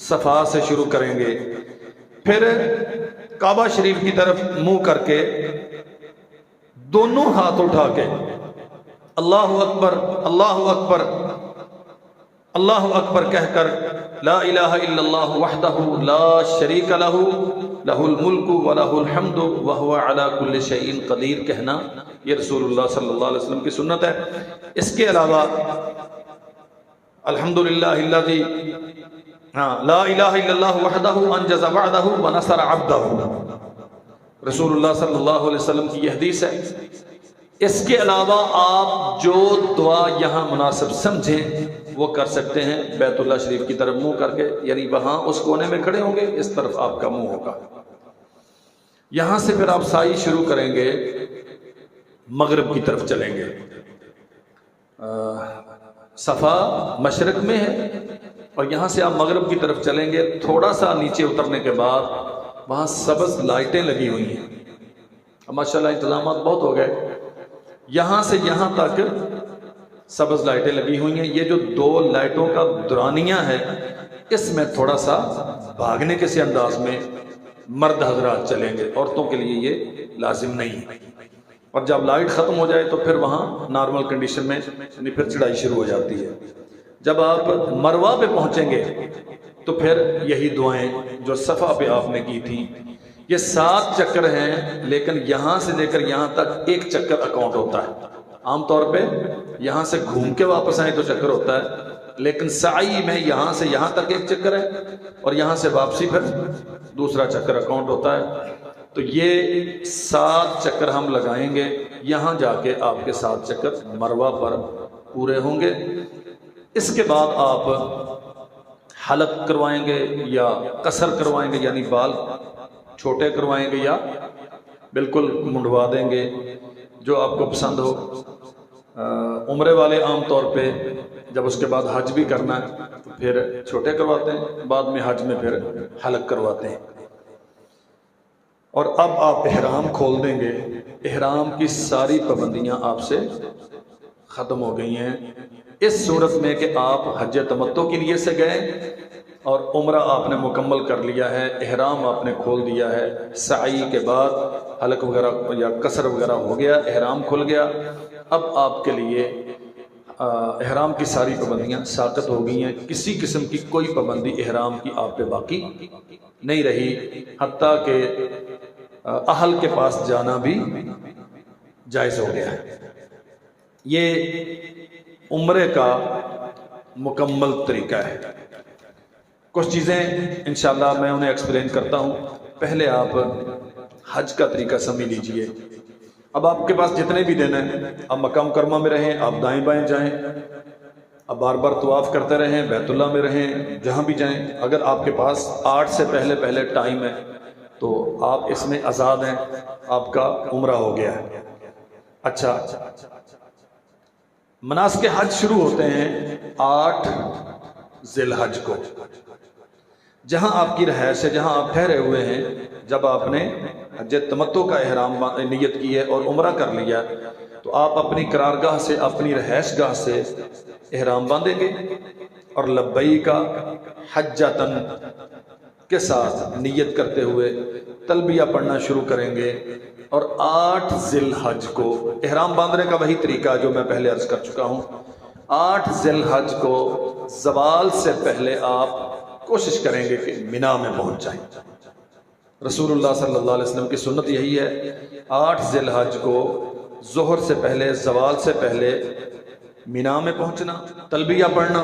صفا سے شروع کریں گے، پھر کعبہ شریف کی طرف منہ کر کے دونوں ہاتھ اٹھا کے اللہ اکبر اللہ اکبر اللہ اکبر کہہ کر لا الہ الا اللہ وحدہ لا شریک لہ لہ الملک ولہ الحمد وہو علی کل شیء قدیر کہنا، یہ رسول اللہ صلی اللہ علیہ وسلم کی سنت ہے۔ اس کے علاوہ الحمدللہ الذی لا الہ الا اللہ وحدہ انجز وعدہ ونصر عبدہ، رسول اللہ صلی اللہ علیہ وسلم کی یہ حدیث ہے۔ اس کے علاوہ آپ جو دعا یہاں مناسب سمجھیں وہ کر سکتے ہیں، بیت اللہ شریف کی طرف منہ کر کے، یعنی وہاں اس کونے میں کھڑے ہوں گے، اس طرف آپ کا منہ ہوگا۔ یہاں سے پھر آپ سعی شروع کریں گے، مغرب کی طرف چلیں گے۔ صفا مشرق میں ہے اور یہاں سے آپ مغرب کی طرف چلیں گے، تھوڑا سا نیچے اترنے کے بعد وہاں سبز لائٹیں لگی ہوئی ہیں، ماشاءاللہ انتظامات بہت ہو گئے، یہاں سے یہاں تک سبز لائٹیں لگی ہوئی ہیں۔ یہ جو دو لائٹوں کا دورانیہ ہے، اس میں تھوڑا سا بھاگنے کے سے انداز میں مرد حضرات چلیں گے، عورتوں کے لیے یہ لازم نہیں، اور جب لائٹ ختم ہو جائے تو پھر وہاں نارمل کنڈیشن میں یعنی پھر چڑھائی شروع ہو جاتی ہے۔ جب آپ مروہ پہ پہنچیں گے تو پھر یہی دعائیں جو صفا پہ آپ نے کی تھیں، یہ 7 چکر ہیں، لیکن یہاں سے لے کر یہاں تک ایک چکر اکاؤنٹ ہوتا ہے۔ عام طور پہ یہاں سے گھوم کے واپس آئیں تو چکر ہوتا ہے، لیکن سعی میں یہاں سے یہاں تک ایک چکر ہے اور یہاں سے واپسی پھر دوسرا چکر اکاؤنٹ ہوتا ہے۔ تو یہ 7 چکر ہم لگائیں گے، یہاں جا کے آپ کے 7 چکر مروہ پر پورے ہوں گے۔ اس کے بعد آپ حلق کروائیں گے یا قصر کروائیں گے، یعنی بال چھوٹے کروائیں گے یا بالکل منڈوا دیں گے، جو آپ کو پسند ہو۔ عمرے والے عام طور پہ جب اس کے بعد حج بھی کرنا ہے تو پھر چھوٹے کرواتے ہیں، بعد میں حج میں پھر حلق کرواتے ہیں۔ اور اب آپ احرام کھول دیں گے، احرام کی ساری پابندیاں آپ سے ختم ہو گئی ہیں، اس صورت میں کہ آپ حج تمتع کی نیت سے گئے اور عمرہ آپ نے مکمل کر لیا ہے، احرام آپ نے کھول دیا ہے، سعی کے بعد حلق وغیرہ یا قصر وغیرہ ہو گیا، احرام کھل گیا، اب آپ کے لیے احرام کی ساری پابندیاں ساقط ہو گئی ہیں، کسی قسم کی کوئی پابندی احرام کی آپ پہ باقی نہیں رہی، حتیٰ کہ اہل کے پاس جانا بھی جائز ہو گیا ہے۔ یہ عمرے کا مکمل طریقہ ہے۔ کچھ چیزیں انشاءاللہ میں انہیں ایکسپلین کرتا ہوں، پہلے آپ حج کا طریقہ سمجھ لیجئے۔ اب آپ کے پاس جتنے بھی دن ہیں، آپ مکہ مکرمہ میں رہیں، آپ دائیں بائیں جائیں، اب بار بار طواف کرتے رہیں، بیت اللہ میں رہیں، جہاں بھی جائیں، اگر آپ کے پاس 8 سے پہلے ٹائم ہے تو آپ اس میں آزاد ہیں، آپ کا عمرہ ہو گیا ہے۔ اچھا، مناسک حج شروع ہوتے ہیں 8 ذی الحج کو، جہاں آپ کی رہائش ہے، جہاں آپ ٹھہرے ہوئے ہیں، جب آپ نے حج تمتع کا احرام نیت کی ہے اور عمرہ کر لیا تو آپ اپنی قرارگاہ سے، اپنی رہائش گاہ سے احرام باندھیں گے اور لبیک حجۃ کے ساتھ نیت کرتے ہوئے تلبیہ پڑھنا شروع کریں گے، اور 8 ذی الحج کو احرام باندھنے کا وہی طریقہ جو میں پہلے عرض کر چکا ہوں، 8 ذی الحج کو زوال سے پہلے آپ کوشش کریں گے کہ مینا میں پہنچ جائیں۔ رسول اللہ صلی اللہ علیہ وسلم کی سنت یہی ہے، 8 ذی الحج کو ظہر سے پہلے، زوال سے پہلے مینا میں پہنچنا، تلبیہ پڑھنا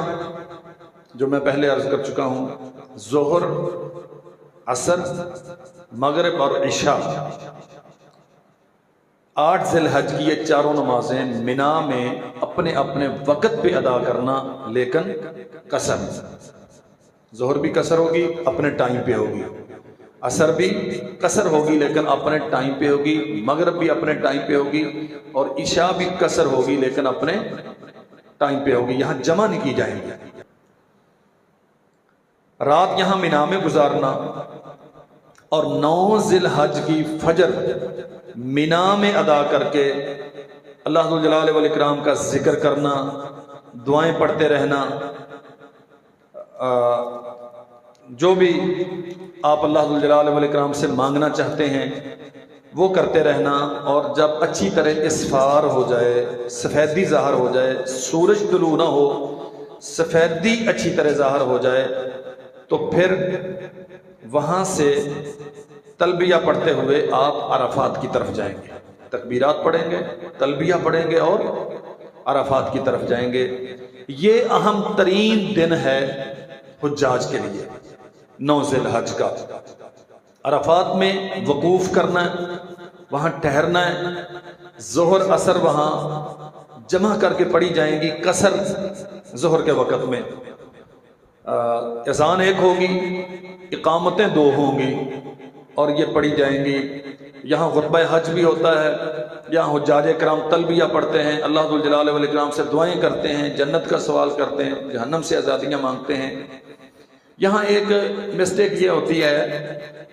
جو میں پہلے عرض کر چکا ہوں، ظہر، عصر، مغرب اور عشاء 8 ذی الحج کی یہ چاروں نمازیں منا میں اپنے اپنے وقت پہ ادا کرنا، لیکن قصر، ظہر بھی قصر ہوگی اپنے ٹائم پہ ہوگی، عصر بھی قصر ہوگی لیکن اپنے ٹائم پہ ہوگی، مغرب بھی اپنے ٹائم پہ ہوگی، اور عشاء بھی قصر ہوگی لیکن اپنے ٹائم پہ ہوگی، یہاں جمع نہیں کی جائیں گی۔ رات یہاں منا میں گزارنا اور 9 ذی الحج کی فجر منا میں ادا کر کے اللہ ذو الجلال والاکرام کا ذکر کرنا، دعائیں پڑھتے رہنا، جو بھی آپ اللہ ذو الجلال والاکرام سے مانگنا چاہتے ہیں وہ کرتے رہنا، اور جب اچھی طرح اسفار ہو جائے، سفیدی ظاہر ہو جائے، سورج طلوع نہ ہو، سفیدی اچھی طرح ظاہر ہو جائے، تو پھر وہاں سے تلبیہ پڑھتے ہوئے آپ عرفات کی طرف جائیں گے، تکبیرات پڑھیں گے، تلبیہ پڑھیں گے اور عرفات کی طرف جائیں گے۔ یہ اہم ترین دن ہے حجاج کے لیے، 9 ذی الحج کا۔ عرفات میں وقوف کرنا ہے، وہاں ٹھہرنا ہے، ظہر عصر وہاں جمع کر کے پڑھی جائیں گی، قصر ظہر کے وقت میں، اذان 1 ہوگی، اقامتیں 2 ہوں گی اور یہ پڑھی جائیں گی۔ یہاں خطبہ حج بھی ہوتا ہے، یہاں حجاج کرام تلبیہ پڑھتے ہیں، اللہ ذو الجلال والاکرام سے دعائیں کرتے ہیں، جنت کا سوال کرتے ہیں، جہنم سے آزادیاں مانگتے ہیں۔ یہاں ایک مسٹیک یہ ہوتی ہے،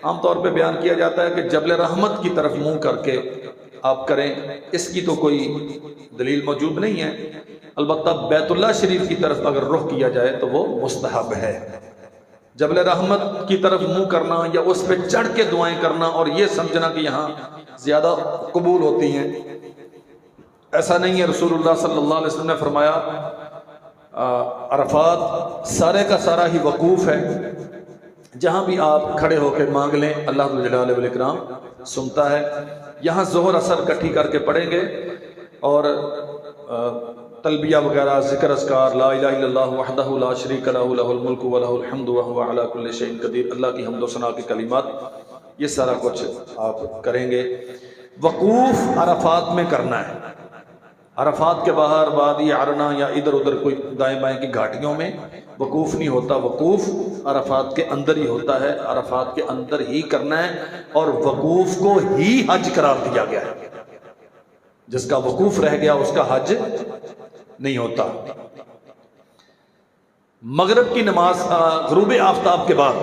عام طور پہ بیان کیا جاتا ہے کہ جبل رحمت کی طرف منہ کر کے آپ کریں، اس کی تو کوئی دلیل موجود نہیں ہے، البتہ بیت اللہ شریف کی طرف اگر رخ کیا جائے تو وہ مستحب ہے۔ جبل رحمت کی طرف منہ کرنا یا اس پہ چڑھ کے دعائیں کرنا اور یہ سمجھنا کہ یہاں زیادہ قبول ہوتی ہیں، ایسا نہیں ہے۔ رسول اللہ صلی اللہ علیہ وسلم نے فرمایا عرفات سارے کا سارا ہی وقوف ہے، جہاں بھی آپ کھڑے ہو کے مانگ لیں اللہ ذو الجلال والاکرام سنتا ہے۔ یہاں ظہر عصر اکٹھی کر کے پڑھیں گے اور تلبیہ وغیرہ، ذکر اذکار، لا الہ الا اللہ وحدہ لا شریک لہ لہ الملک ولہ الحمد وہو علی کل شیء قدیر، اللہ کی حمد و ثنا کے کلمات، یہ سارا کچھ آپ کریں گے۔ وقوف عرفات میں کرنا ہے، عرفات کے باہر وادی عرنا یا ادھر ادھر کوئی دائیں بائیں کی گھاٹیوں میں وقوف نہیں ہوتا، وقوف عرفات کے اندر ہی ہوتا ہے، عرفات کے اندر ہی کرنا ہے، اور وقوف کو ہی حج قرار دیا گیا ہے۔ جس کا وقوف رہ گیا اس کا حج نہیں ہوتا۔ مغرب کی نماز غروب آفتاب کے بعد،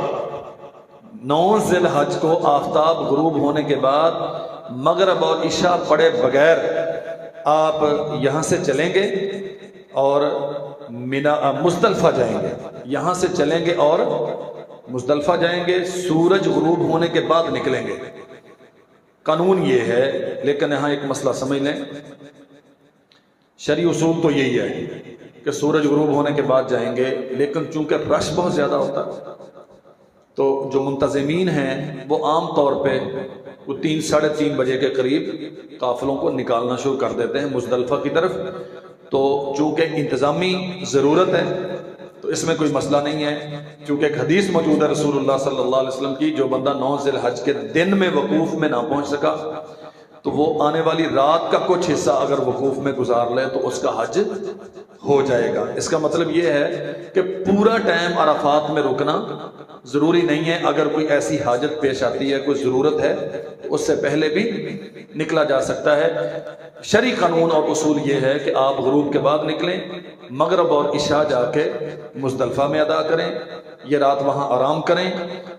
9 ذی الحج کو آفتاب غروب ہونے کے بعد مغرب اور عشاء پڑھے بغیر آپ یہاں سے چلیں گے اور مزدلفہ جائیں گے، یہاں سے چلیں گے اور مزدلفہ جائیں گے، سورج غروب ہونے کے بعد نکلیں گے۔ قانون یہ ہے، لیکن یہاں ایک مسئلہ سمجھ لیں، شرعی اصول تو یہی ہے کہ سورج غروب ہونے کے بعد جائیں گے، لیکن چونکہ رش بہت زیادہ ہوتا ہے تو جو منتظمین ہیں وہ عام طور پہ وہ 3 ساڑھے 3 بجے کے قریب قافلوں کو نکالنا شروع کر دیتے ہیں مزدلفہ کی طرف۔ تو چونکہ انتظامی ضرورت ہے تو اس میں کوئی مسئلہ نہیں ہے، چونکہ ایک حدیث موجود ہے رسول اللہ صلی اللہ علیہ وسلم کی، جو بندہ 9 ذی الحج کے دن میں وقوف میں نہ پہنچ سکا تو وہ آنے والی رات کا کچھ حصہ اگر وقوف میں گزار لے تو اس کا حج ہو جائے گا۔ اس کا مطلب یہ ہے کہ پورا ٹائم عرفات میں رکنا ضروری نہیں ہے، اگر کوئی ایسی حاجت پیش آتی ہے، کوئی ضرورت ہے تو اس سے پہلے بھی نکلا جا سکتا ہے۔ شرعی قانون اور اصول یہ ہے کہ آپ غروب کے بعد نکلیں، مغرب اور عشاء جا کے مزدلفہ میں ادا کریں، یہ رات وہاں آرام کریں،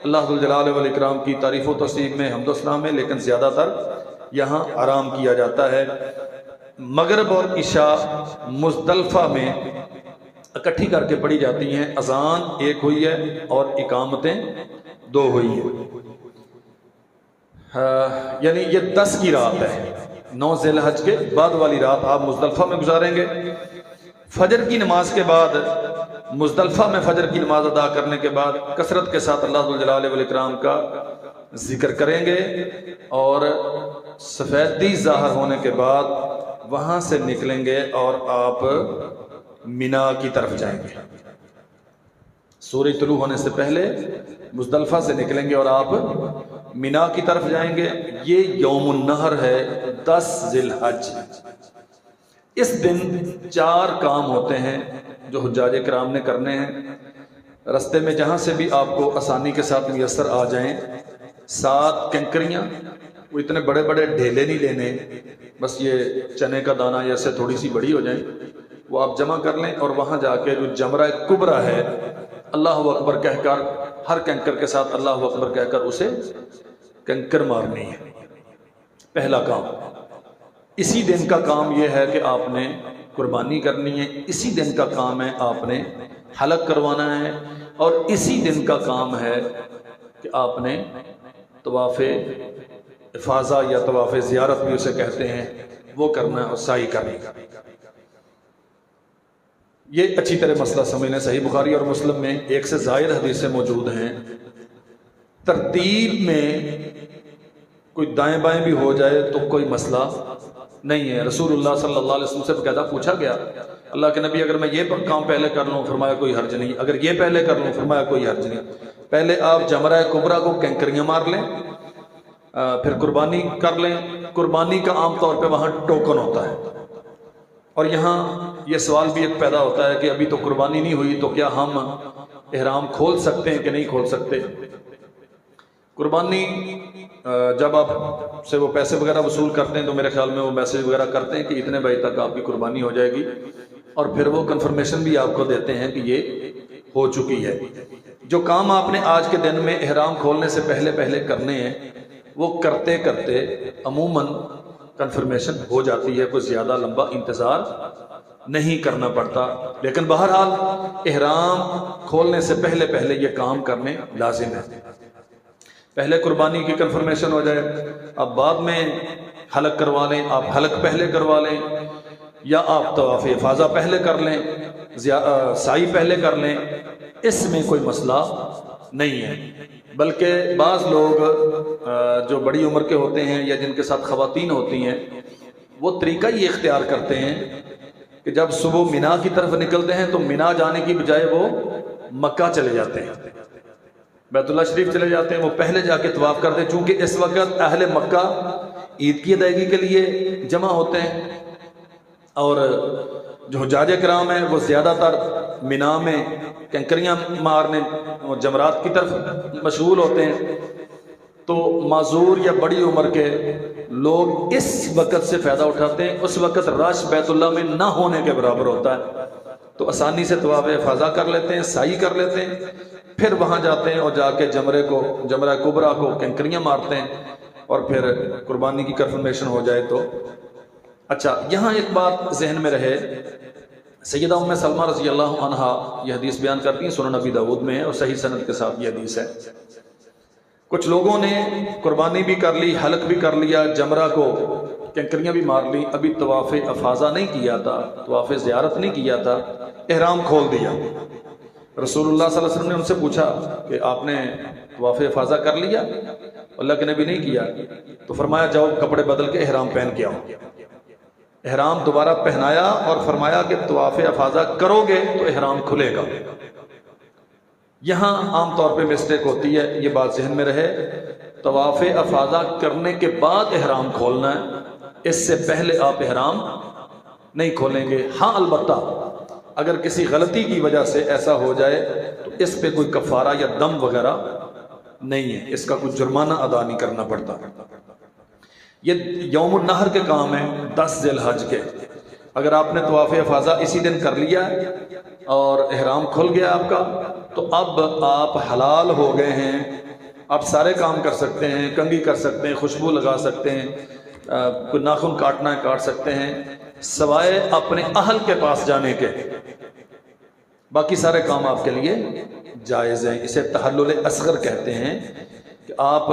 اللہ ذو الجلال والاکرام کی تعریف و تسبیح میں، حمد و ثنا میں، لیکن زیادہ تر یہاں آرام کیا جاتا ہے۔ مغرب اور عشاء مزدلفہ میں اکٹھی کر کے پڑھی جاتی ہیں، اذان 1 ہوئی ہے اور اقامتیں 2 ہوئی ہیں، یعنی یہ 10 کی رات ہے۔ 9 ذی الحج کے بعد والی رات آپ مزدلفہ میں گزاریں گے۔ فجر کی نماز کے بعد مزدلفہ میں فجر کی نماز ادا کرنے کے بعد کثرت کے ساتھ اللہ ذو الجلال والاکرام کا ذکر کریں گے، اور سفیدی ظاہر ہونے کے بعد وہاں سے نکلیں گے اور آپ منا کی طرف جائیں گے۔ سورج طلوع ہونے سے پہلے مزدلفہ سے نکلیں گے اور آپ مینا کی طرف جائیں گے. یہ یوم النحر ہے 10 ذی الحج. اس دن 4 کام ہوتے ہیں جو حجاج کرام نے کرنے ہیں. رستے میں جہاں سے بھی آپ کو آسانی کے ساتھ میسر آ جائیں. 7 کنکریاں، وہ اتنے بڑے بڑے ڈھیلے نہیں لینے، بس یہ چنے کا دانہ جیسے تھوڑی سی بڑی ہو جائیں، وہ آپ جمع کر لیں اور وہاں جا کے جو جمرہ کبریٰ ہے اللہ اکبر کہہ کر، ہر کنکر کے ساتھ اللہ اکبر کہہ کر اسے کنکر مارنی ہے. پہلا کام. اسی دن کا کام یہ ہے کہ آپ نے قربانی کرنی ہے. اسی دن کا کام ہے آپ نے حلق کروانا ہے. اور اسی دن کا کام ہے کہ آپ نے طواف افاضہ یا طواف زیارت بھی اسے کہتے ہیں وہ کرنا ہے اور سعی کرنا ہے. یہ اچھی طرح مسئلہ سمجھنا. صحیح بخاری اور مسلم میں 1 سے زائد حدیثیں موجود ہیں. ترتیب میں کوئی دائیں بائیں بھی ہو جائے تو کوئی مسئلہ نہیں ہے. رسول اللہ صلی اللہ علیہ وسلم سے باقاعدہ پوچھا گیا اللہ کے نبی اگر میں یہ کام پہلے کر لوں، فرمایا کوئی حرج نہیں. اگر یہ پہلے کر لوں، فرمایا کوئی حرج نہیں. پہلے آپ جمرہ کبریٰ کو کینکریاں مار لیں، پھر قربانی کر لیں. قربانی کا عام طور پہ وہاں ٹوکن ہوتا ہے. اور یہاں یہ سوال بھی ایک پیدا ہوتا ہے کہ ابھی تو قربانی نہیں ہوئی تو کیا ہم احرام کھول سکتے ہیں کہ نہیں کھول سکتے. قربانی جب آپ سے وہ پیسے وغیرہ وصول کرتے ہیں تو میرے خیال میں وہ میسج وغیرہ کرتے ہیں کہ اتنے بجے تک آپ کی قربانی ہو جائے گی، اور پھر وہ کنفرمیشن بھی آپ کو دیتے ہیں کہ یہ ہو چکی ہے. جو کام آپ نے آج کے دن میں احرام کھولنے سے پہلے پہلے کرنے ہیں وہ کرتے کرتے عموماً کنفرمیشن ہو جاتی ہے. کوئی زیادہ لمبا انتظار نہیں کرنا پڑتا. لیکن بہرحال احرام کھولنے سے پہلے پہلے یہ کام کرنے لازم ہے. پہلے قربانی کی کنفرمیشن ہو جائے، اب بعد میں حلق کروا لیں. آپ حلق پہلے کروا لیں یا آپ طواف افاضہ پہلے کر لیں، سعی پہلے کر لیں، اس میں کوئی مسئلہ نہیں ہے. بلکہ بعض لوگ جو بڑی عمر کے ہوتے ہیں یا جن کے ساتھ خواتین ہوتی ہیں وہ طریقہ یہ اختیار کرتے ہیں کہ جب صبح مینا کی طرف نکلتے ہیں تو مینا جانے کی بجائے وہ مکہ چلے جاتے ہیں، بیت اللہ شریف چلے جاتے ہیں. وہ پہلے جا کے طواف کرتے ہیں چونکہ اس وقت اہل مکہ عید کی ادائیگی کے لیے جمع ہوتے ہیں اور جو حجاج کرام ہیں وہ زیادہ تر مینا میں کنکریاں مارنے اور جمرات کی طرف مشغول ہوتے ہیں. تو معذور یا بڑی عمر کے لوگ اس وقت سے فائدہ اٹھاتے ہیں. اس وقت رش بیت اللہ میں نہ ہونے کے برابر ہوتا ہے تو آسانی سے طواف افاضہ کر لیتے ہیں، سعی کر لیتے ہیں، پھر وہاں جاتے ہیں اور جا کے جمرہ کبریٰ کو کنکریاں مارتے ہیں اور پھر قربانی کی کنفرمیشن ہو جائے تو اچھا. یہاں ایک بات ذہن میں رہے، سیدہ ام سلمہ رضی اللہ عنہا یہ حدیث بیان کرتی ہیں، سنن نبی داؤد میں ہے اور صحیح سند کے ساتھ یہ حدیث ہے. کچھ لوگوں نے قربانی بھی کر لی، حلق بھی کر لیا، جمرہ کو کنکریاں بھی مار لی، ابھی طواف افاضہ نہیں کیا تھا، طواف زیارت نہیں کیا تھا، احرام کھول دیا. رسول اللہ صلی اللہ علیہ وسلم نے ان سے پوچھا کہ آپ نے طواف افاضہ کر لیا؟ اللہ کے نبی نہیں کیا. تو فرمایا جاؤ کپڑے بدل کے احرام پہن کے آؤ. احرام دوبارہ پہنایا اور فرمایا کہ طواف افاضہ کرو گے تو احرام کھلے گا. یہاں عام طور پہ مسٹیک ہوتی ہے، یہ بات ذہن میں رہے، طواف افاضہ کرنے کے بعد احرام کھولنا ہے، اس سے پہلے آپ احرام نہیں کھولیں گے. ہاں البتہ اگر کسی غلطی کی وجہ سے ایسا ہو جائے تو اس پہ کوئی کفارہ یا دم وغیرہ نہیں ہے، اس کا کوئی جرمانہ ادا نہیں کرنا پڑتا. یہ یوم النحر کے کام ہیں 10 ذی الحج کے. اگر آپ نے طواف افاضہ اسی دن کر لیا اور احرام کھل گیا آپ کا تو اب آپ حلال ہو گئے ہیں. آپ سارے کام کر سکتے ہیں، کنگھی کر سکتے ہیں، خوشبو لگا سکتے ہیں، کوئی ناخن کاٹنا ہے کاٹ سکتے ہیں، سوائے اپنے اہل کے پاس جانے کے. باقی سارے کام آپ کے لیے جائز ہیں. اسے تحلل اصغر کہتے ہیں کہ آپ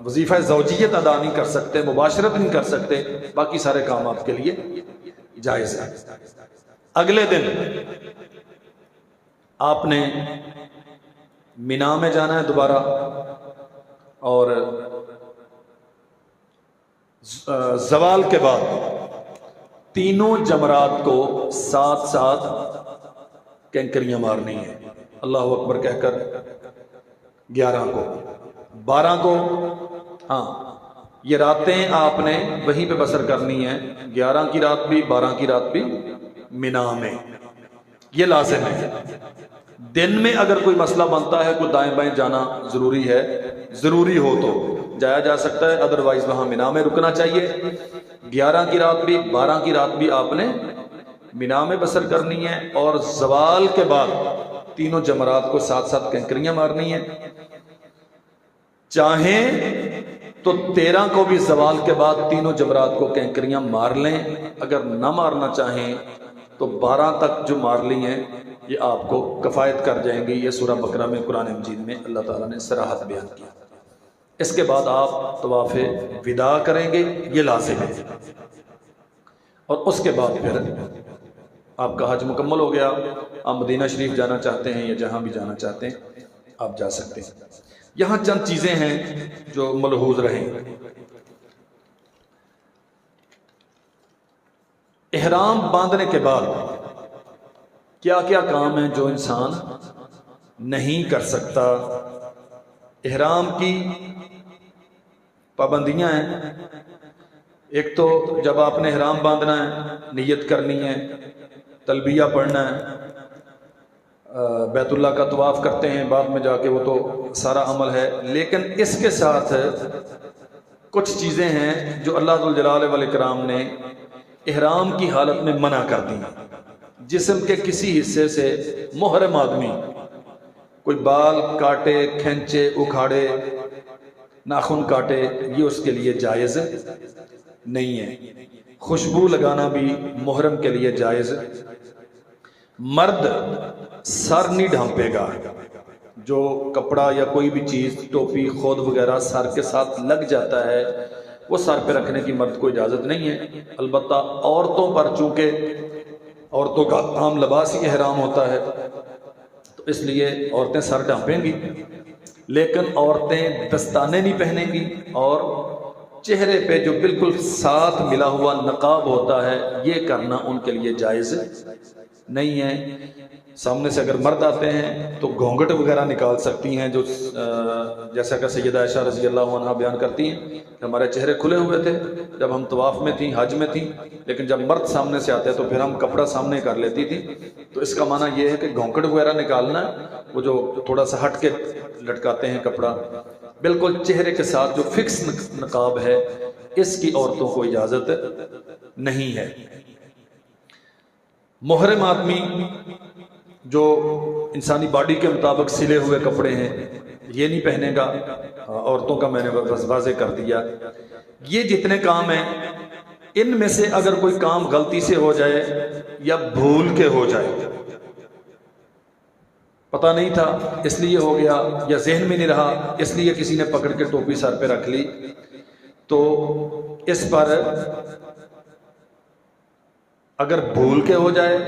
وظیفہ زوجیت ادا نہیں کر سکتے، مباشرت نہیں کر سکتے، باقی سارے کام آپ کے لیے جائز ہیں. اگلے دن آپ نے مینا میں جانا ہے دوبارہ اور زوال کے بعد تینوں جمرات کو ساتھ ساتھ کینکریاں مارنی ہیں اللہ اکبر کہہ کر 11 کو. 12 کو ہاں یہ راتیں آپ نے وہیں پہ بسر کرنی ہے، 11 کی رات بھی 12 کی رات بھی مینا میں، یہ لازم ہے۔ دن میں اگر کوئی مسئلہ بنتا ہے، کوئی دائیں بائیں جانا ضروری ہے، ضروری ہو تو جایا جا سکتا ہے، ادروائز وہاں مینا میں رکنا چاہیے۔ 11 کی رات بھی 12 کی رات بھی آپ نے مینا میں بسر کرنی ہے، اور زوال کے بعد تینوں جمرات کو ساتھ ساتھ کنکریاں مارنی ہیں۔ چاہیں تو 13 کو بھی زوال کے بعد تینوں جمرات کو کنکریاں مار لیں، اگر نہ مارنا چاہیں تو 12 تک جو مار لی ہیں یہ آپ کو کفایت کر جائیں گی۔ یہ سورہ بقرہ میں قرآن مجید میں اللہ تعالیٰ نے صراحت بیان کیا۔ اس کے بعد آپ طواف وداع کریں گے، یہ لازم ہے، اور اس کے بعد پھر آپ کا حج مکمل ہو گیا۔ آپ مدینہ شریف جانا چاہتے ہیں یا جہاں بھی جانا چاہتے ہیں آپ جا سکتے ہیں۔ یہاں چند چیزیں ہیں جو ملحوظ رہیں۔ احرام باندھنے کے بعد کیا کیا کام ہیں جو انسان نہیں کر سکتا؟ احرام کی پابندیاں ہیں۔ ایک تو جب آپ نے احرام باندھنا ہے، نیت کرنی ہے، تلبیہ پڑھنا ہے، بیت اللہ کا طواف کرتے ہیں، بعد میں جا کے وہ تو سارا عمل ہے، لیکن اس کے ساتھ کچھ چیزیں ہیں جو اللہ ذوالجلال والاکرام نے احرام کی حالت میں منع کر دی۔ جسم کے کسی حصے سے محرم آدمی کوئی بال کاٹے، کھینچے، اکھاڑے، ناخن کاٹے، یہ اس کے لیے جائز نہیں ہے۔ خوشبو لگانا بھی محرم کے لیے جائز۔ مرد سر نہیں ڈھانپے گا، جو کپڑا یا کوئی بھی چیز، ٹوپی، خود وغیرہ سر کے ساتھ لگ جاتا ہے وہ سر پہ رکھنے کی مرد کو اجازت نہیں ہے۔ البتہ عورتوں پر چونکہ عورتوں کا عام لباس ہی احرام ہوتا ہے تو اس لیے عورتیں سر ڈھانپیں گی، لیکن عورتیں دستانے نہیں پہنیں گی، اور چہرے پہ جو بالکل ساتھ ملا ہوا نقاب ہوتا ہے یہ کرنا ان کے لیے جائز نہیں ہے۔ سامنے سے اگر مرد آتے ہیں تو گھونگھٹ وغیرہ نکال سکتی ہیں، جو جیسا کہ سیدہ عائشہ رضی اللہ عنہا بیان کرتی ہیں کہ ہمارے چہرے کھلے ہوئے تھے جب ہم طواف میں تھیں، حج میں تھیں، لیکن جب مرد سامنے سے آتے تو پھر ہم کپڑا سامنے کر لیتی تھی۔ تو اس کا معنی یہ ہے کہ گھونگھٹ وغیرہ نکالنا، وہ جو تھوڑا سا ہٹ کے لٹکاتے ہیں کپڑا، بالکل چہرے کے ساتھ جو فکس نقاب ہے اس کی عورتوں کو اجازت نہیں ہے۔ محرم آدمی جو انسانی باڈی کے مطابق سلے ہوئے کپڑے ہیں یہ نہیں پہنے گا، عورتوں کا میں نے بس واضح کر دیا۔ یہ جتنے کام ہیں ان میں سے اگر کوئی کام غلطی سے ہو جائے یا بھول کے ہو جائے، پتہ نہیں تھا اس لیے ہو گیا، یا ذہن میں نہیں رہا اس لیے کسی نے پکڑ کے ٹوپی سر پہ رکھ لی، تو اس پر اگر بھول کے ہو جائے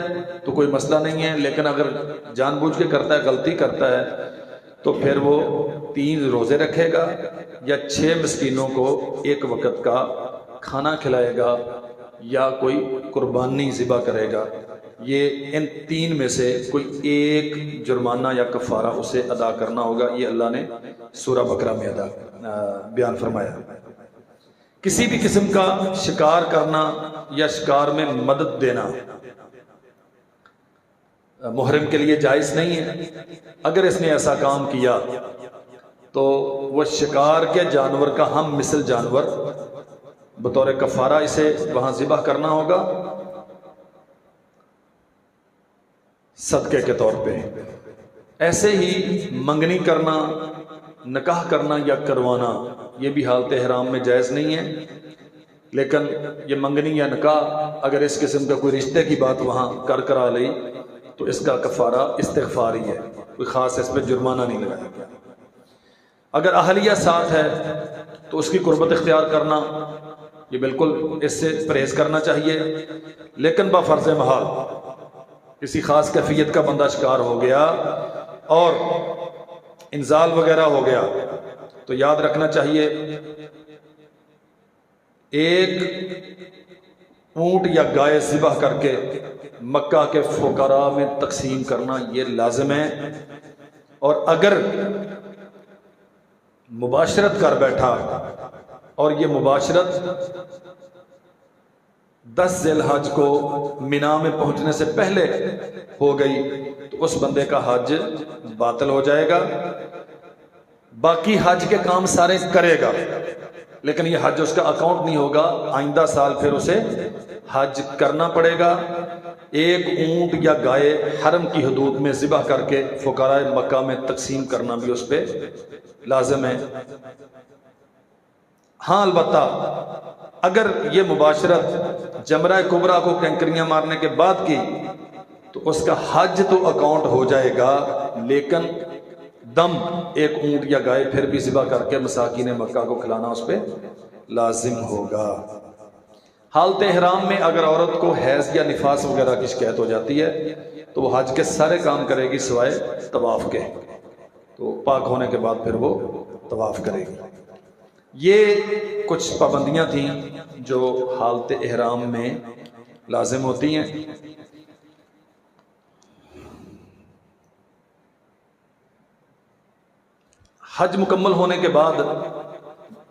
تو کوئی مسئلہ نہیں ہے، لیکن اگر جان بوجھ کے کرتا ہے، غلطی کرتا ہے، تو پھر وہ 3 روزے رکھے گا یا 6 مسکینوں کو ایک وقت کا کھانا کھلائے گا یا کوئی قربانی ذبح کرے گا۔ یہ ان 3 میں سے کوئی ایک جرمانہ یا کفارہ اسے ادا کرنا ہوگا، یہ اللہ نے سورہ بقرہ میں بیان فرمایا۔ کسی بھی قسم کا شکار کرنا یا شکار میں مدد دینا محرم کے لیے جائز نہیں ہے۔ اگر اس نے ایسا کام کیا تو وہ شکار کے جانور کا ہم مثل جانور بطور کفارہ اسے وہاں ذبح کرنا ہوگا صدقے کے طور پہ۔ ایسے ہی منگنی کرنا، نکاح کرنا یا کروانا یہ بھی حالت احرام میں جائز نہیں ہے، لیکن یہ منگنی یا نکاح اگر اس قسم کا کوئی رشتے کی بات وہاں کرا لی تو اس کا کفارہ استغفار ہی ہے، کوئی خاص اس پہ جرمانہ نہیں لگایا گیا۔ اگر اہلیہ ساتھ ہے تو اس کی قربت اختیار کرنا یہ بالکل اس سے پرہیز کرنا چاہیے، لیکن بفرض محال کسی خاص کیفیت کا بندہ شکار ہو گیا اور انزال وغیرہ ہو گیا تو یاد رکھنا چاہیے ایک اونٹ یا گائے ذبح کر کے مکہ کے فقراء میں تقسیم کرنا یہ لازم ہے، اور اگر مباشرت کر بیٹھا اور یہ مباشرت 10 ذی الحج کو مینا میں پہنچنے سے پہلے ہو گئی تو اس بندے کا حج باطل ہو جائے گا. باقی حج کے کام سارے کرے گا لیکن یہ حج اس کا اکاؤنٹ نہیں ہوگا. آئندہ سال پھر اسے حج کرنا پڑے گا. ایک اونٹ یا گائے حرم کی حدود میں ذبح کر کے فقراء مکہ میں تقسیم کرنا بھی اس پہ لازم ہے. ہاں البتہ اگر یہ مباشرت جمرہ کبریٰ کو کینکریاں مارنے کے بعد کی تو اس کا حج تو اکاؤنٹ ہو جائے گا لیکن دم ایک اونٹ یا گائے پھر بھی ذبح کر کے مساکین مکہ کو کھلانا اس پہ لازم ہوگا. حالت احرام میں اگر عورت کو حیض یا نفاس وغیرہ کی شکایت ہو جاتی ہے تو وہ حج کے سارے کام کرے گی سوائے طواف کے. تو پاک ہونے کے بعد پھر وہ طواف کرے گی. یہ کچھ پابندیاں تھیں جو حالت احرام میں لازم ہوتی ہیں. حج مکمل ہونے کے بعد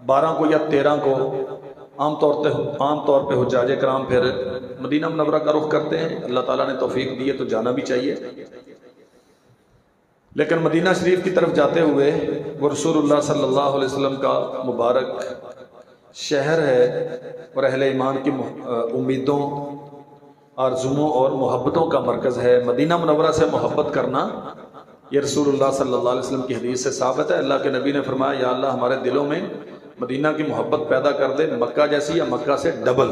12 کو یا 13 کو عام طور پہ حجاج کرام پھر مدینہ منورہ کا رخ کرتے ہیں. اللہ تعالیٰ نے توفیق دی ہے تو جانا بھی چاہیے. لیکن مدینہ شریف کی طرف جاتے ہوئے وہ رسول اللہ صلی اللہ علیہ وسلم کا مبارک شہر ہے اور اہل ایمان کی امیدوں آرزوؤں اور محبتوں کا مرکز ہے. مدینہ منورہ سے محبت کرنا یہ رسول اللہ صلی اللہ علیہ وسلم کی حدیث سے ثابت ہے. اللہ کے نبی نے فرمایا یا اللہ ہمارے دلوں میں مدینہ کی محبت پیدا کر دے مکہ جیسی یا مکہ سے ڈبل.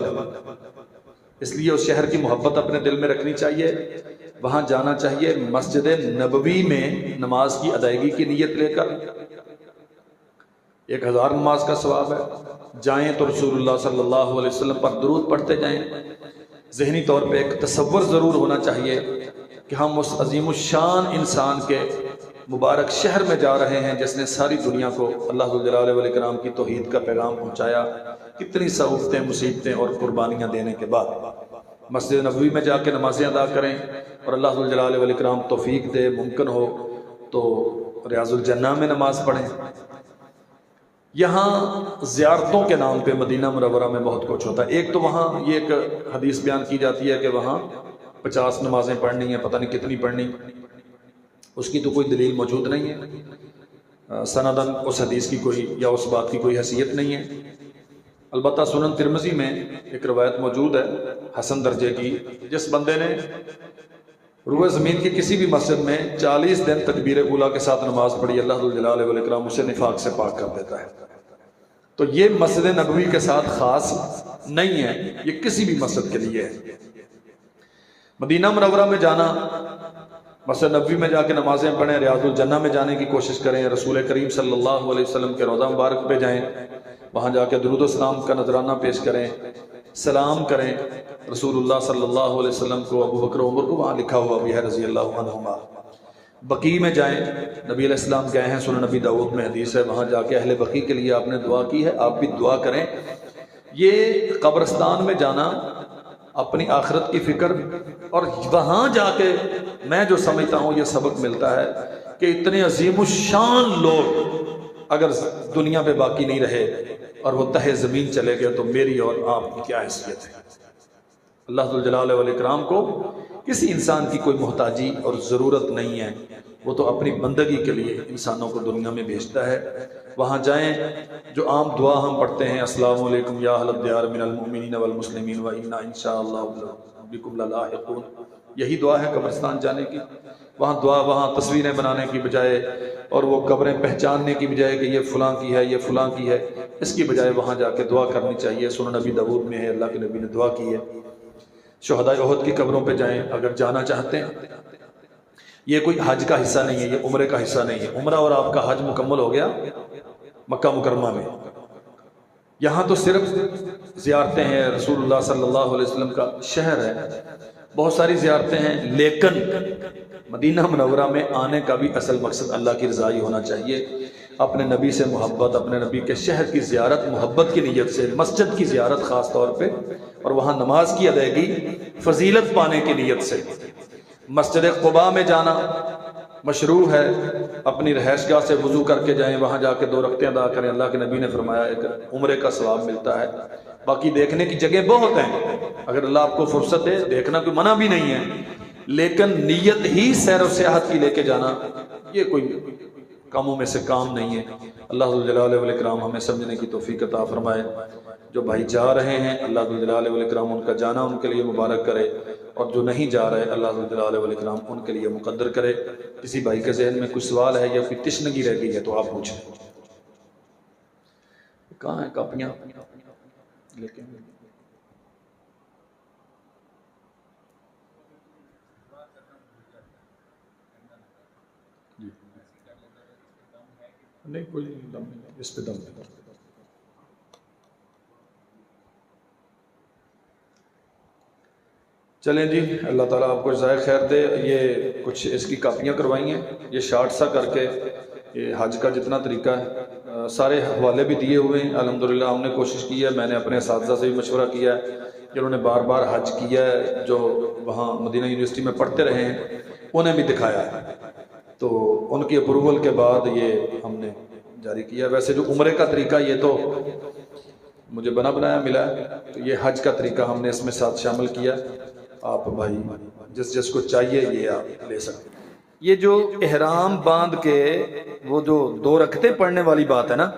اس لیے اس شہر کی محبت اپنے دل میں رکھنی چاہیے. وہاں جانا چاہیے مسجد نبوی میں نماز کی ادائیگی کی نیت لے کر. 1000 نماز کا ثواب ہے. جائیں تو رسول اللہ صلی اللہ علیہ وسلم پر درود پڑھتے جائیں. ذہنی طور پہ ایک تصور ضرور ہونا چاہیے کہ ہم اس عظیم الشان انسان کے مبارک شہر میں جا رہے ہیں جس نے ساری دنیا کو اللہ ذوالجلال والاکرام کی توحید کا پیغام پہنچایا. کتنی سعادتیں مصیبتیں اور قربانیاں دینے کے بعد مسجد نبوی میں جا کے نمازیں ادا کریں اور اللہ ذوالجلال والاکرام توفیق دے ممکن ہو تو ریاض الجنہ میں نماز پڑھیں. یہاں زیارتوں کے نام پہ مدینہ منورہ میں بہت کچھ ہوتا ہے. ایک تو وہاں یہ ایک حدیث بیان کی جاتی ہے کہ وہاں 50 نمازیں پڑھنی ہیں, پتہ نہیں کتنی پڑھنی. اس کی تو کوئی دلیل موجود نہیں ہے. سندن اس حدیث کی کوئی یا اس بات کی کوئی حیثیت نہیں ہے. البتہ سنن ترمذی میں ایک روایت موجود ہے حسن درجے کی, جس بندے نے روئے زمین کی کسی بھی مسجد میں 40 دن تکبیر اولیٰ کے ساتھ نماز پڑھی اللہ ذوالجلال والاکرام اسے نفاق سے پاک کر دیتا ہے. تو یہ مسجد نبوی کے ساتھ خاص نہیں ہے, یہ کسی بھی مسجد کے لیے ہے. مدینہ منورہ میں جانا, مسجد نبوی میں جا کے نمازیں پڑھیں, ریاض الجنہ میں جانے کی کوشش کریں, رسول کریم صلی اللہ علیہ وسلم کے روضہ مبارک پہ جائیں, وہاں جا کے درود و سلام کا نذرانہ پیش کریں, سلام کریں رسول اللہ صلی اللہ علیہ وسلم کو, ابو بکر عمر کو وہاں لکھا ہوا بھی ہے رضی اللہ عنہما. بقیع میں جائیں, نبی علیہ السلام گئے ہیں, سنن نبی داؤد میں حدیث ہے, وہاں جا کے اہل بقیع کے لیے آپ نے دعا کی ہے, آپ بھی دعا کریں. یہ قبرستان میں جانا اپنی آخرت کی فکر, اور وہاں جا کے میں جو سمجھتا ہوں یہ سبق ملتا ہے کہ اتنے عظیم الشان لوگ اگر دنیا پہ باقی نہیں رہے اور وہ تہ زمین چلے گئے تو میری اور آپ کی کیا حیثیت ہے. اللہ ذوالجلال والاکرام کو کسی انسان کی کوئی محتاجی اور ضرورت نہیں ہے, وہ تو اپنی بندگی کے لیے انسانوں کو دنیا میں بھیجتا ہے. وہاں جائیں, جو عام دعا ہم پڑھتے ہیں السلام علیکم یا اہل الدیار من المؤمنین والمسلمین وانا انشاءاللہ بکم للاحقون, یہی دعا ہے قبرستان جانے کی. وہاں دعا, وہاں تصویریں بنانے کی بجائے اور وہ قبریں پہچاننے کی بجائے کہ یہ فلاں کی ہے یہ فلاں کی ہے, اس کی بجائے وہاں جا کے دعا کرنی چاہیے. سنن نبی داؤد میں ہے, اللہ کے نبی نے دعا کی ہے. شہداء احد کی قبروں پہ جائیں اگر جانا چاہتے ہیں. یہ کوئی حج کا حصہ نہیں ہے, یہ عمرے کا حصہ نہیں ہے. عمرہ اور آپ کا حج مکمل ہو گیا مکہ مکرمہ میں. یہاں تو صرف زیارتیں ہیں, رسول اللہ صلی اللہ علیہ وسلم کا شہر ہے, بہت ساری زیارتیں ہیں, لیکن مدینہ منورہ میں آنے کا بھی اصل مقصد اللہ کی رضائی ہونا چاہیے. اپنے نبی سے محبت, اپنے نبی کے شہر کی زیارت محبت کی نیت سے, مسجد کی زیارت خاص طور پہ, اور وہاں نماز کی ادائیگی فضیلت پانے کی نیت سے. مسجد قباء میں جانا, مشروع ہے اپنی رہائش گاہ سے وضو کر کے جائیں، وہاں جا کے 2 رکعتیں ادا کریں، اللہ کے نبی نے فرمایا ایک عمرے کا ثواب ملتا ہے۔ باقی دیکھنے کی جگہ بہت ہیں، اگر اللہ آپ کو فرصت دے دیکھنا کوئی منع بھی نہیں ہے، لیکن نیت ہی سیر و سیاحت کی لے کے جانا یہ کوئی کاموں میں سے کام نہیں ہے۔ اللہ ذوالجلال والاکرام ہمیں سمجھنے کی توفیق عطا فرمائے۔ جو بھائی جا رہے ہیں اللہ ذوالجلال والاکرام ان کا جانا ان کے لیے مبارک کرے، اور جو نہیں جا رہے اللہ ذوالجلال والاکرام ان کے لیے مقدر کرے۔ کسی بھائی کے ذہن میں کچھ سوال ہے یا کوئی تشنگی رہ گئی ہے تو آپ پوچھیں۔ کہاں ہیں کاپیاں لے کے؟ نہیں کوئی دم نہیں، اس پہ دم نہیں۔ چلیں جی، اللہ تعالیٰ آپ کو جزائے خیر دے۔ یہ کچھ اس کی کاپیاں کروائی ہیں، یہ شارٹ سا کر کے یہ حج کا جتنا طریقہ ہے سارے حوالے بھی دیے ہوئے ہیں۔ الحمدللہ ہم نے کوشش کی ہے، میں نے اپنے اساتذہ سے بھی مشورہ کیا ہے جنہوں نے بار بار حج کیا ہے، جو وہاں مدینہ یونیورسٹی میں پڑھتے رہے ہیں انہیں بھی دکھایا ہے، تو ان کی اپروول کے بعد یہ ہم نے جاری کیا۔ ویسے جو عمرے کا طریقہ یہ تو مجھے بنا بنایا ملا ہے، تو یہ حج کا طریقہ ہم نے اس میں ساتھ شامل کیا۔ آپ بھائی جس کو چاہیے یہ آپ لے سکتے ہیں۔ یہ جو احرام باندھ کے وہ جو 2 رکعتیں پڑھنے والی بات ہے نا،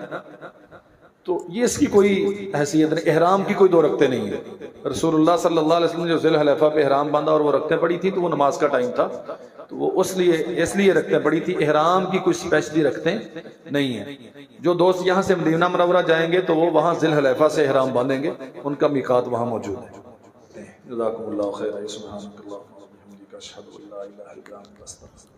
تو یہ اس کی کوئی حیثیت نہیں، احرام کی کوئی 2 رکعتیں نہیں ہے۔ رسول اللہ صلی اللہ علیہ وسلم نے جو ذی الحلیفہ پہ احرام باندھا اور وہ رکعتیں پڑھی تھی تو وہ نماز کا ٹائم تھا، تو وہ اس لیے رکعتیں پڑھی تھی، احرام کی کوئی اسپیشلی رکعتیں نہیں ہیں۔ جو دوست یہاں سے مدینہ منورہ جائیں گے تو وہ وہاں ذی الحلیفہ سے احرام باندھیں گے، ان کا میقات وہاں موجود ہے۔ جزاکم اللہ خیر، سبحانک اللہم و بحمدک، اشہد ان لا الہ الا انت، استغفرک۔